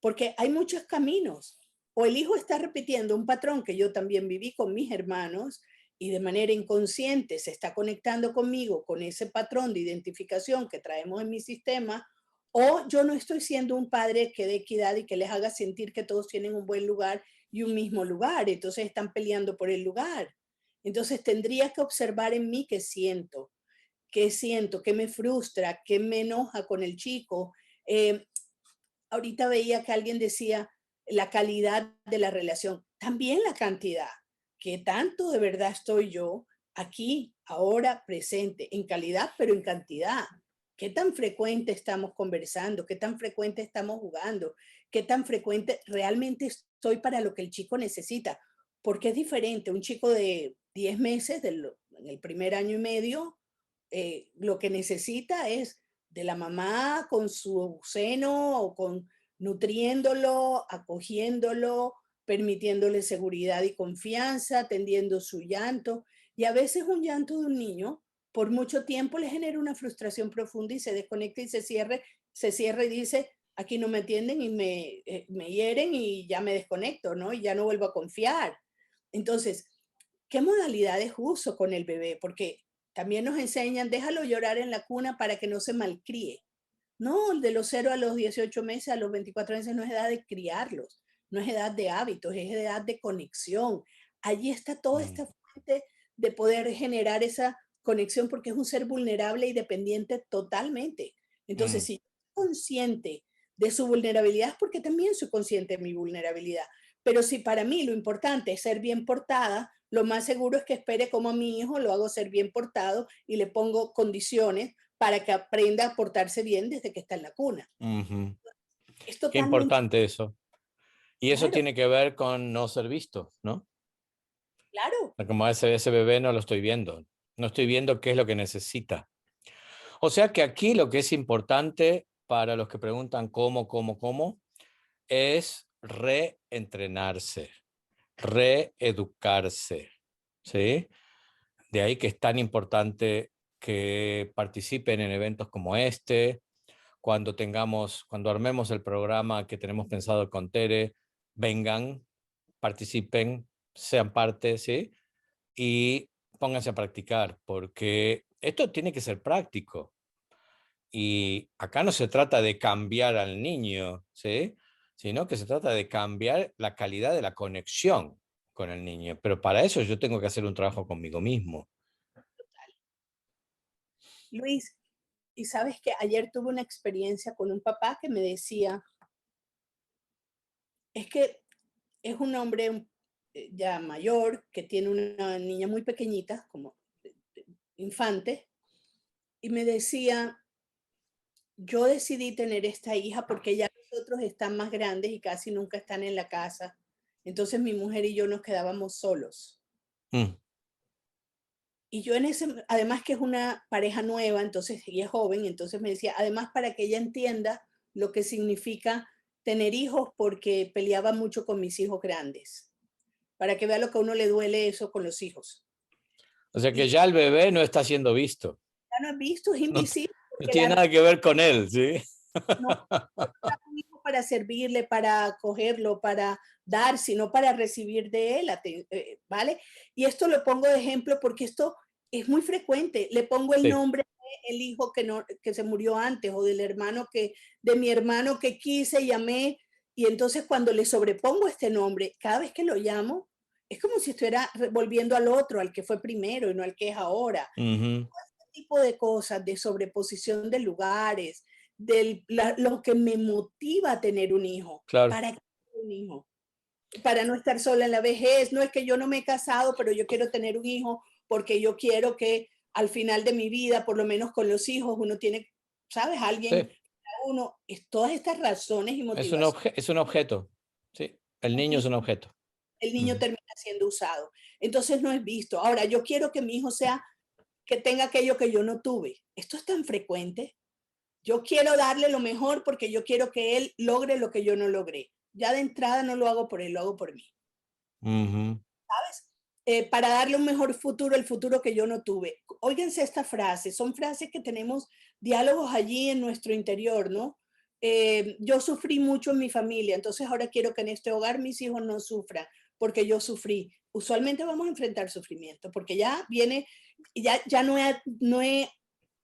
Porque hay muchos caminos. O el hijo está repitiendo un patrón que yo también viví con mis hermanos y de manera inconsciente se está conectando conmigo con ese patrón de identificación que traemos en mi sistema, o yo no estoy siendo un padre que dé equidad y que les haga sentir que todos tienen un buen lugar y un mismo lugar, entonces están peleando por el lugar. Entonces tendría que observar en mí qué siento, qué me frustra, qué me enoja con el chico. Eh, Ahorita veía que alguien decía la calidad de la relación, también la cantidad. ¿Qué tanto de verdad estoy yo aquí, ahora, presente, en calidad, pero en cantidad? ¿Qué tan frecuente estamos conversando? ¿Qué tan frecuente estamos jugando? ¿Qué tan frecuente realmente estoy para lo que el chico necesita? Porque es diferente. Un chico de 10 meses, en el primer año y medio, lo que necesita es de la mamá con su seno o con nutriéndolo, acogiéndolo, permitiéndole seguridad y confianza, atendiendo su llanto. Y a veces un llanto de un niño por mucho tiempo le genera una frustración profunda y se desconecta y se cierra y dice, aquí no me atienden y me hieren y ya me desconecto, ¿no? Y ya no vuelvo a confiar. Entonces, ¿qué modalidades uso con el bebé? Porque también nos enseñan, déjalo llorar en la cuna para que no se malcríe. No, de los 0 a los 18 meses, a los 24 meses no es edad de criarlos, no es edad de hábitos, es edad de conexión. Allí está toda Mm, esta fuente de poder generar esa conexión porque es un ser vulnerable y dependiente totalmente. Entonces, mm, si yo soy consciente de su vulnerabilidad, es porque también soy consciente de mi vulnerabilidad. Pero si para mí lo importante es ser bien portada, lo más seguro es que espere como a mi hijo lo hago ser bien portado y le pongo condiciones para que aprenda a portarse bien desde que está en la cuna. ujú. Es Qué totalmente importante eso. Y eso claro, tiene que ver con no ser visto, ¿no? claro. Como ese bebé no lo estoy viendo. No estoy viendo qué es lo que necesita. O sea que aquí lo que es importante para los que preguntan cómo, es reentrenarse, reeducarse, ¿sí? De ahí que es tan importante que participen en eventos como este, cuando armemos el programa que tenemos pensado con Tere, vengan, participen, sean parte, ¿sí? Y pónganse a practicar, porque esto tiene que ser práctico. Y acá no se trata de cambiar al niño, ¿sí? Sino que se trata de cambiar la calidad de la conexión con el niño. Pero para eso yo tengo que hacer un trabajo conmigo mismo. Luis, y sabes que ayer tuve una experiencia con un papá que me decía, es que es un hombre ya mayor que tiene una niña muy pequeñita, como infante, y me decía, yo decidí tener esta hija porque ya los otros están más grandes y casi nunca están en la casa. Entonces mi mujer y yo nos quedábamos solos. Mm. Y yo además que es una pareja nueva, entonces ella es joven, entonces me decía, además para que ella entienda lo que significa tener hijos porque peleaba mucho con mis hijos grandes, para que vea lo que a uno le duele eso con los hijos. O sea que Y ya el bebé no está siendo visto. ya no es visto, es No, invisible, no porque tiene nada que ver con él, ¿sí? no está un hijo para servirle, para acogerlo, para dar, sino para recibir de él, ¿vale? Y esto lo pongo de ejemplo porque esto es muy frecuente. Le pongo el Sí. nombre del hijo que se murió antes o del hermano de mi hermano que quise y amé. Y entonces cuando le sobrepongo este nombre, cada vez que lo llamo, es como si estuviera volviendo al otro, al que fue primero y no al que es ahora. Ujú. Este tipo de cosas, de sobreposición de lugares, lo que me motiva a tener un hijo. Claro. ¿Para qué un hijo? Para no estar sola en la vejez. No es que yo no me he casado, pero yo quiero tener un hijo porque yo quiero que al final de mi vida, por lo menos con los hijos, uno tiene, ¿sabes? Alguien, Sí. uno, todas estas razones y motivaciones. Es un objeto. Sí. El niño es un objeto. El niño Ujú. termina siendo usado. Entonces no es visto. Ahora, yo quiero que mi hijo que tenga aquello que yo no tuve. Esto es tan frecuente. Yo quiero darle lo mejor porque yo quiero que él logre lo que yo no logré. Ya de entrada no lo hago por él, lo hago por mí, Ujú. ¿sabes? Para darle un mejor futuro, el futuro que yo no tuve. Óiganse esta frase, son frases que tenemos diálogos allí en nuestro interior, ¿no? Yo sufrí mucho en mi familia, entonces ahora quiero que en este hogar mis hijos no sufran porque yo sufrí. Usualmente vamos a enfrentar sufrimiento porque ya viene, ya no he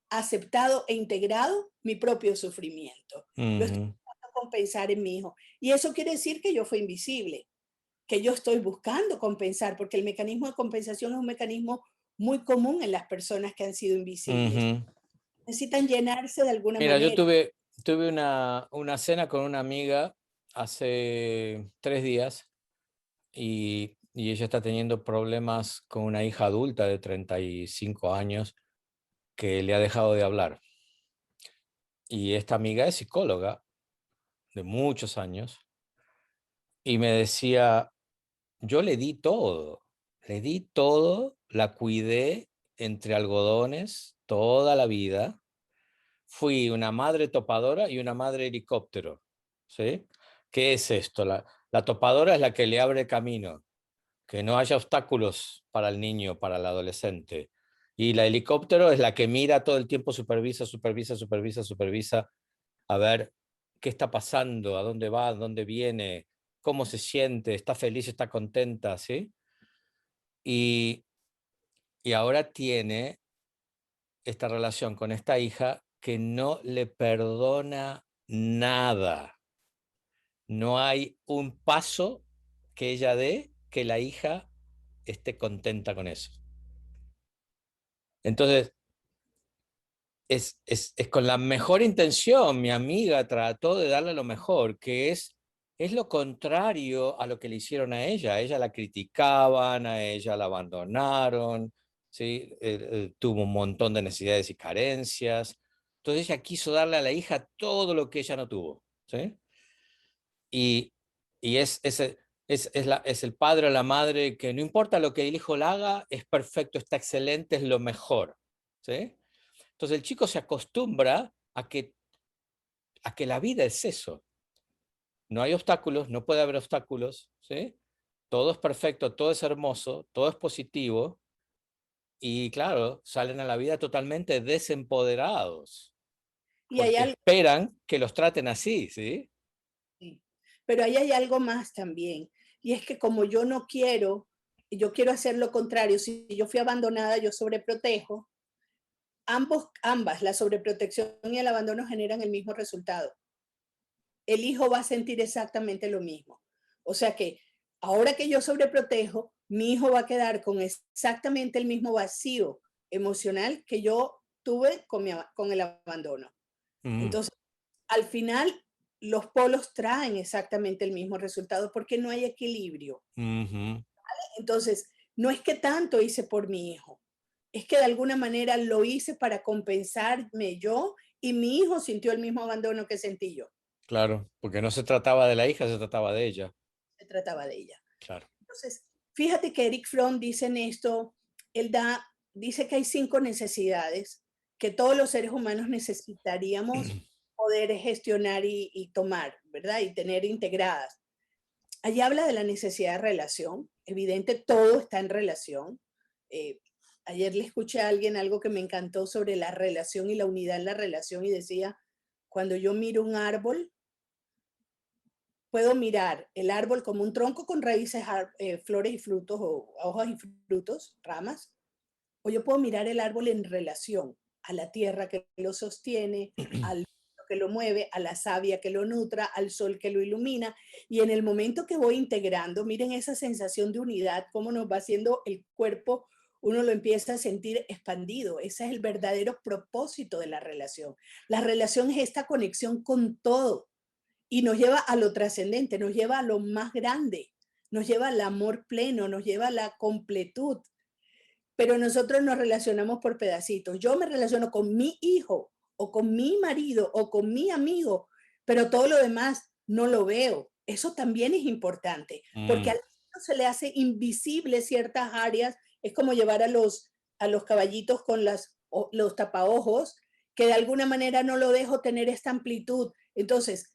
aceptado e integrado mi propio sufrimiento. Lo estoy Ujú. buscando compensar en mi hijo. Y eso quiere decir que yo fui invisible, que yo estoy buscando compensar, porque el mecanismo de compensación es un mecanismo muy común en las personas que han sido invisibles. Ujú. Necesitan llenarse de alguna Mira, yo manera. tuve una cena con una amiga hace 3 días y ella está teniendo problemas con una hija adulta de 35 años que le ha dejado de hablar. Y esta amiga es psicóloga de muchos años y me decía, yo le di todo, la cuidé entre algodones toda la vida. Fui una madre topadora y una madre helicóptero, ¿sí? ¿Qué es esto? La topadora es la que le abre camino, que no haya obstáculos para el niño, para el adolescente. Y la helicóptero es la que mira todo el tiempo, supervisa, supervisa, supervisa, supervisa, a ver qué está pasando, a dónde va, a dónde viene, cómo se siente, está feliz, está contenta, ¿sí? Y, y ahora tiene esta relación con esta hija que no le perdona nada. No hay un paso que ella dé que la hija esté contenta con eso. Entonces, es con la mejor intención, mi amiga trató de darle lo mejor, que es lo contrario a lo que le hicieron a ella. A ella la criticaban, a ella la abandonaron, ¿sí? Tuvo un montón de necesidades y carencias. Entonces ella quiso darle a la hija todo lo que ella no tuvo, ¿sí? Y, y es el padre o la madre que no importa lo que el hijo le haga, es perfecto, está excelente, es lo mejor, ¿sí? Entonces el chico se acostumbra a que la vida es eso. No hay obstáculos, no puede haber obstáculos, ¿sí? Todo es perfecto, todo es hermoso, todo es positivo y claro, salen a la vida totalmente desempoderados Y hay porque algo, esperan que los traten así, ¿sí? sí, pero ahí hay algo más también. y es que como yo no quiero, yo quiero hacer lo contrario, si yo fui abandonada, yo sobreprotejo, ambas, la sobreprotección y el abandono generan el mismo resultado. El hijo va a sentir exactamente lo mismo. O sea que ahora que yo sobreprotejo, mi hijo va a quedar con exactamente el mismo vacío emocional que yo tuve con el abandono. Entonces, al final, los polos traen exactamente el mismo resultado porque no hay equilibrio. Entonces, no es que tanto hice por mi hijo, es que de alguna manera lo hice para compensarme yo y mi hijo sintió el mismo abandono que sentí yo. Claro, porque no se trataba de la hija, se trataba de ella. Se trataba de ella. Claro. Entonces, fíjate que Eric Fromm dice en esto, dice que hay 5 necesidades que todos los seres humanos necesitaríamos poder gestionar y tomar, ¿verdad? Y tener integradas. Allí habla de la necesidad de relación. Evidente, todo está en relación. Ayer le escuché a alguien algo que me encantó sobre la relación y la unidad en la relación y decía, cuando yo miro un árbol, puedo mirar el árbol como un tronco con raíces, flores y frutos, o hojas y frutos, ramas, o yo puedo mirar el árbol en relación a la tierra que lo sostiene, al que lo mueve, a la savia que lo nutra, al sol que lo ilumina, y en el momento que voy integrando, miren esa sensación de unidad, cómo nos va haciendo el cuerpo, uno lo empieza a sentir expandido. Ese es el verdadero propósito de la relación. La relación es esta conexión con todo, y nos lleva a lo trascendente, nos lleva a lo más grande, nos lleva al amor pleno, nos lleva a la completud. Pero nosotros nos relacionamos por pedacitos. Yo me relaciono con mi hijo o con mi marido o con mi amigo, pero todo lo demás no lo veo. Eso también es importante, porque al niño se le hace invisible ciertas áreas. Es como llevar a los caballitos con los tapaojos, que de alguna manera no lo dejo tener esta amplitud. Entonces,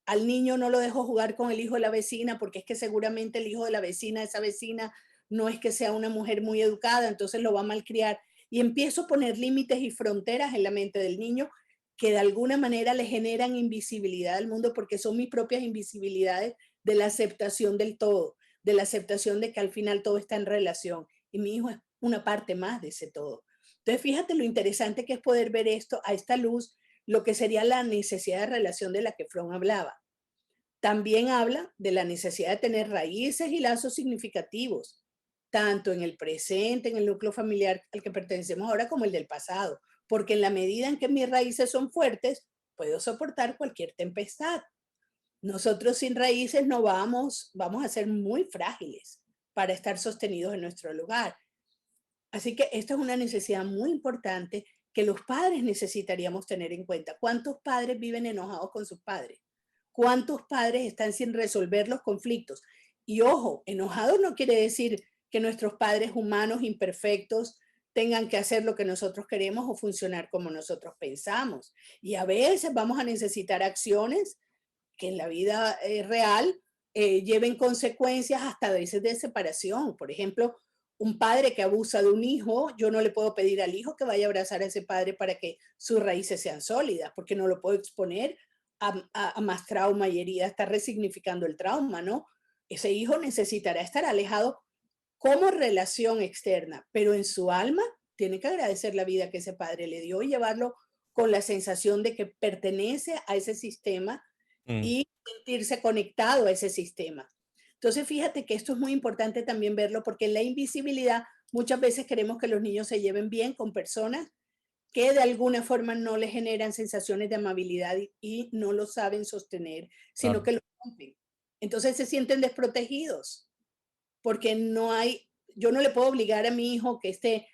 al niño no lo dejo jugar con el hijo de la vecina porque es que seguramente el hijo de la vecina, esa vecina, no es que sea una mujer muy educada, entonces lo va a malcriar. Y empiezo a poner límites y fronteras en la mente del niño que de alguna manera le generan invisibilidad al mundo porque son mis propias invisibilidades de la aceptación del todo, de la aceptación de que al final todo está en relación y mi hijo es una parte más de ese todo. Entonces, fíjate lo interesante que es poder ver esto a esta luz, lo que sería la necesidad de relación de la que Fromm hablaba. También habla de la necesidad de tener raíces y lazos significativos, tanto en el presente, en el núcleo familiar al que pertenecemos ahora, como el del pasado, porque en la medida en que mis raíces son fuertes, puedo soportar cualquier tempestad. Nosotros sin raíces no vamos a ser muy frágiles para estar sostenidos en nuestro lugar. Así que esto es una necesidad muy importante que los padres necesitaríamos tener en cuenta. ¿Cuántos padres viven enojados con sus padres? ¿Cuántos padres están sin resolver los conflictos? Y ojo, enojados no quiere decir que nuestros padres humanos imperfectos tengan que hacer lo que nosotros queremos o funcionar como nosotros pensamos. Y a veces vamos a necesitar acciones que en la vida real lleven consecuencias hasta a veces de separación. Por ejemplo, un padre que abusa de un hijo, yo no le puedo pedir al hijo que vaya a abrazar a ese padre para que sus raíces sean sólidas, porque no lo puedo exponer a más trauma y herida, está resignificando el trauma, ¿no? Ese hijo necesitará estar alejado como relación externa, pero en su alma tiene que agradecer la vida que ese padre le dio y llevarlo con la sensación de que pertenece a ese sistema y sentirse conectado a ese sistema. Entonces, fíjate que esto es muy importante también verlo porque en la invisibilidad muchas veces queremos que los niños se lleven bien con personas que de alguna forma no les generan sensaciones de amabilidad y no lo saben sostener, sino que lo rompen. Entonces se sienten desprotegidos porque no hay, yo no le puedo obligar a mi hijo que esté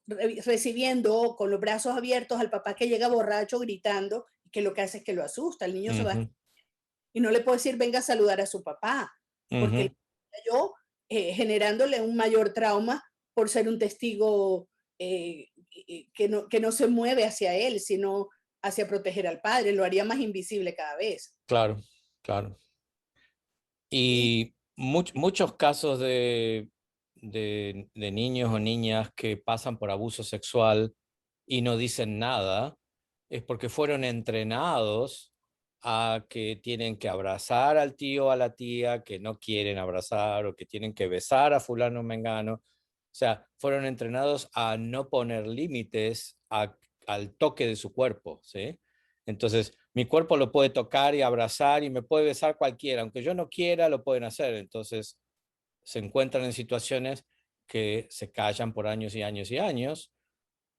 recibiendo con los brazos abiertos al papá que llega borracho gritando, que lo que hace es que lo asusta, el niño se va y no le puedo decir venga a saludar a su papá, porque yo generándole un mayor trauma por ser un testigo que no se mueve hacia él, sino hacia proteger al padre, lo haría más invisible cada vez. Claro, claro. Y muchos casos de niños o niñas que pasan por abuso sexual y no dicen nada, es porque fueron entrenados a que tienen que abrazar al tío o a la tía que no quieren abrazar, o que tienen que besar a fulano o mengano. O sea, fueron entrenados a no poner límites al toque de su cuerpo, ¿sí? Entonces, mi cuerpo lo puede tocar y abrazar y me puede besar cualquiera, aunque yo no quiera, lo pueden hacer. Entonces, se encuentran en situaciones que se callan por años y años y años,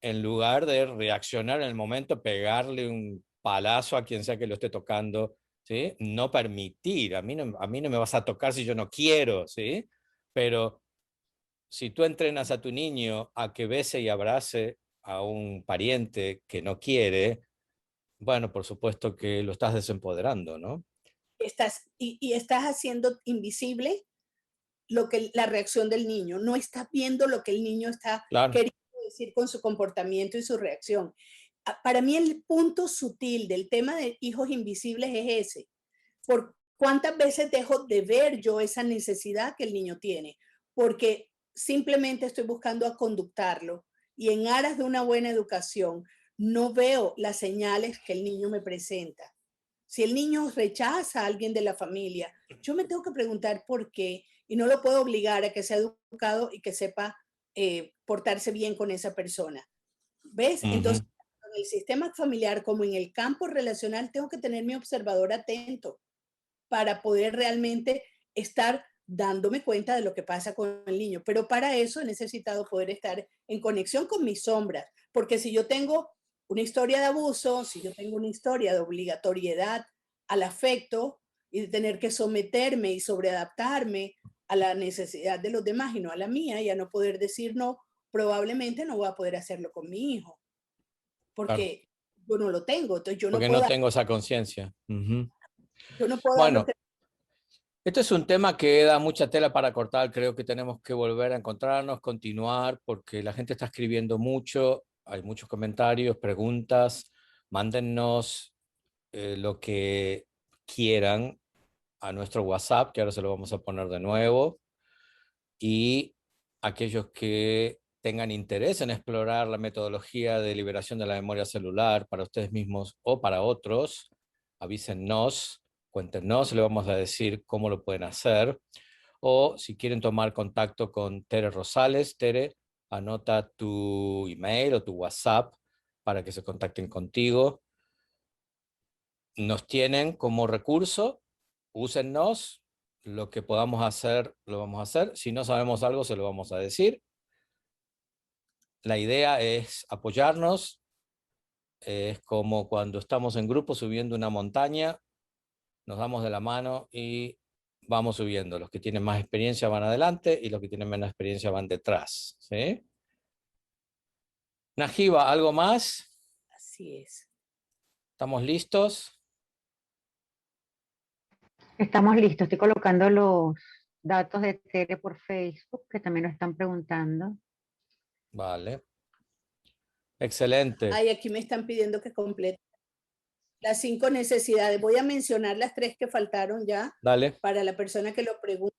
en lugar de reaccionar en el momento, pegarle un palazo a quien sea que lo esté tocando, ¿sí? No permitir, a mí no me vas a tocar si yo no quiero, ¿sí? Pero si tú entrenas a tu niño a que bese y abrace a un pariente que no quiere, bueno, por supuesto que lo estás desempoderando, ¿no? Y estás haciendo invisible lo que la reacción del niño. No estás viendo lo que el niño está Claro. queriendo decir con su comportamiento y su reacción. Para mí el punto sutil del tema de hijos invisibles es ese. ¿Por cuántas veces dejo de ver yo esa necesidad que el niño tiene? Porque simplemente estoy buscando a conductarlo y en aras de una buena educación no veo las señales que el niño me presenta. Si el niño rechaza a alguien de la familia, yo me tengo que preguntar por qué y no lo puedo obligar a que sea educado y que sepa portarse bien con esa persona. ¿Ves? Entonces, Ujú. en el sistema familiar como en el campo relacional, tengo que tener mi observador atento para poder realmente estar dándome cuenta de lo que pasa con el niño. Pero para eso he necesitado poder estar en conexión con mis sombras, porque si yo tengo una historia de abuso, si yo tengo una historia de obligatoriedad al afecto y de tener que someterme y sobreadaptarme a la necesidad de los demás y no a la mía, y a no poder decir no, probablemente no voy a poder hacerlo con mi hijo, Claro. porque yo no lo tengo, entonces Porque no tengo esa conciencia. Ujú. yo no puedo dar lo Bueno, que... este es un tema que da mucha tela para cortar. Creo que tenemos que volver a encontrarnos, continuar, porque la gente está escribiendo mucho, hay muchos comentarios, preguntas. Mándennos lo que quieran a nuestro WhatsApp, que ahora se lo vamos a poner de nuevo. Y aquellos que tengan interés en explorar la metodología de liberación de la memoria celular para ustedes mismos o para otros, avísennos, cuéntenos, le vamos a decir cómo lo pueden hacer. O si quieren tomar contacto con Tere Rosales, Tere, anota tu email o tu WhatsApp para que se contacten contigo. Nos tienen como recurso, úsennos, lo que podamos hacer, lo vamos a hacer. Si no sabemos algo, se lo vamos a decir. La idea es apoyarnos, es como cuando estamos en grupo subiendo una montaña, nos damos de la mano y vamos subiendo. Los que tienen más experiencia van adelante y los que tienen menos experiencia van detrás, ¿sí? Najiba, ¿algo más? Así es. ¿Estamos listos? Estamos listos. Estoy colocando los datos de Tere por Facebook, que también nos están preguntando. Vale. Excelente. Ay, aquí me están pidiendo que complete las 5 necesidades. Voy a mencionar las 3 que faltaron ya Dale. para la persona que lo pregunta.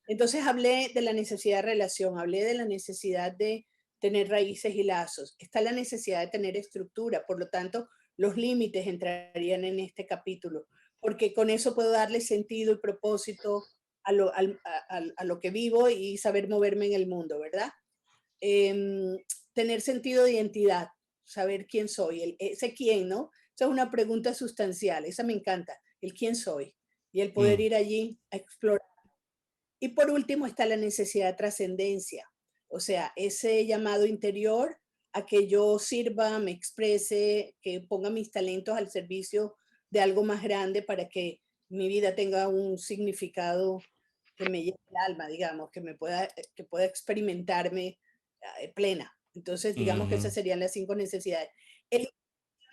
Entonces hablé de la necesidad de relación, hablé de la necesidad de tener raíces y lazos. Está la necesidad de tener estructura, por lo tanto, los límites entrarían en este capítulo, porque con eso puedo darle sentido y propósito a lo que vivo y saber moverme en el mundo, ¿verdad? Eh, tener sentido de identidad, saber quién soy, ese quién, ¿no? Esa es una pregunta sustancial, esa me encanta, el quién soy y el poder ir allí a explorar. Y por último está la necesidad de trascendencia, o sea, ese llamado interior a que yo sirva, me exprese, que ponga mis talentos al servicio de algo más grande para que mi vida tenga un significado que me llene el alma, digamos, que pueda experimentarme plena. Entonces, digamos que esas Ujú. serían las 5 necesidades. El,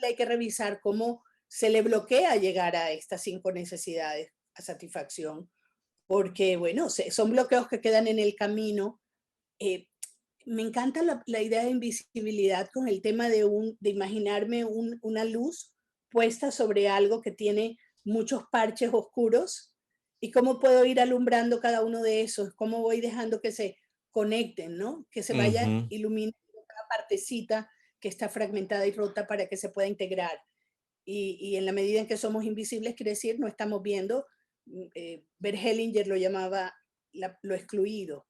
hay que revisar cómo se le bloquea llegar a estas 5 necesidades a satisfacción, porque, bueno, son bloqueos que quedan en el camino. Eh, me encanta la idea de invisibilidad con el tema de imaginarme una luz puesta sobre algo que tiene muchos parches oscuros y cómo puedo ir alumbrando cada uno de esos, cómo voy dejando que se conecten, ¿no? Que se vaya Ujú. iluminando cada partecita que está fragmentada y rota para que se pueda integrar. y en la medida en que somos invisibles, quiere decir, no estamos viendo. Bert Hellinger lo llamaba lo excluido.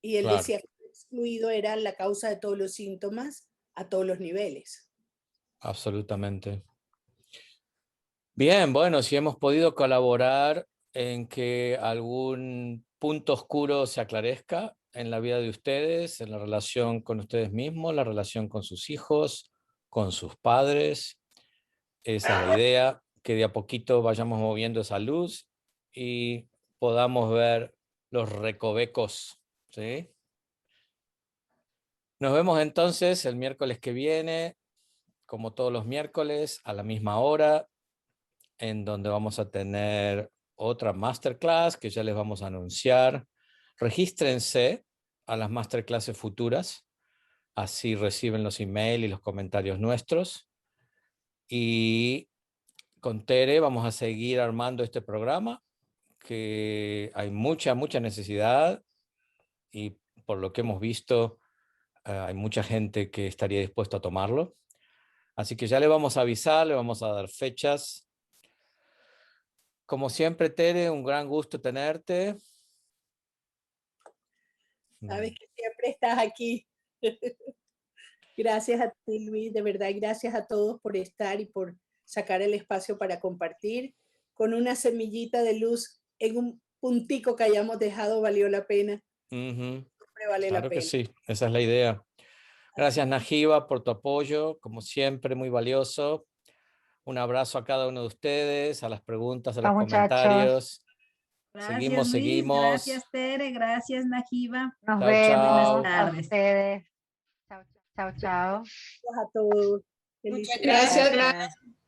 Y él Claro. decía que lo excluido era la causa de todos los síntomas a todos los niveles. Absolutamente. Bien, bueno, si hemos podido colaborar en que algún punto oscuro se aclarezca en la vida de ustedes, en la relación con ustedes mismos, la relación con sus hijos, con sus padres, esa es la idea, que de a poquito vayamos moviendo esa luz y podamos ver los recovecos, ¿sí? Nos vemos entonces el miércoles que viene, como todos los miércoles, a la misma hora, en donde vamos a tener otra masterclass que ya les vamos a anunciar. Regístrense a las masterclasses futuras, así reciben los emails y los comentarios nuestros. Y con Tere vamos a seguir armando este programa, que hay mucha necesidad y por lo que hemos visto, hay mucha gente que estaría dispuesta a tomarlo. Así que ya le vamos a avisar, le vamos a dar fechas. Como siempre, Tere, un gran gusto tenerte. Sabes que siempre estás aquí. Gracias a ti, Luis, de verdad, gracias a todos por estar y por sacar el espacio para compartir. Con una semillita de luz en un puntico que hayamos dejado, valió la pena. Siempre vale Claro la que pena. sí, esa es la idea. Gracias, Najiba, por tu apoyo, como siempre, muy valioso. Un abrazo a cada uno de ustedes, a las preguntas, a los Chao, muchachos. comentarios. Gracias, Luis. Seguimos. Gracias, Tere. Gracias, Najiba. Nos Chao, vemos chao. a tardes. ustedes. Chao, chao, chao. Gracias a todos. Muchas Felicidades. gracias. Gracias.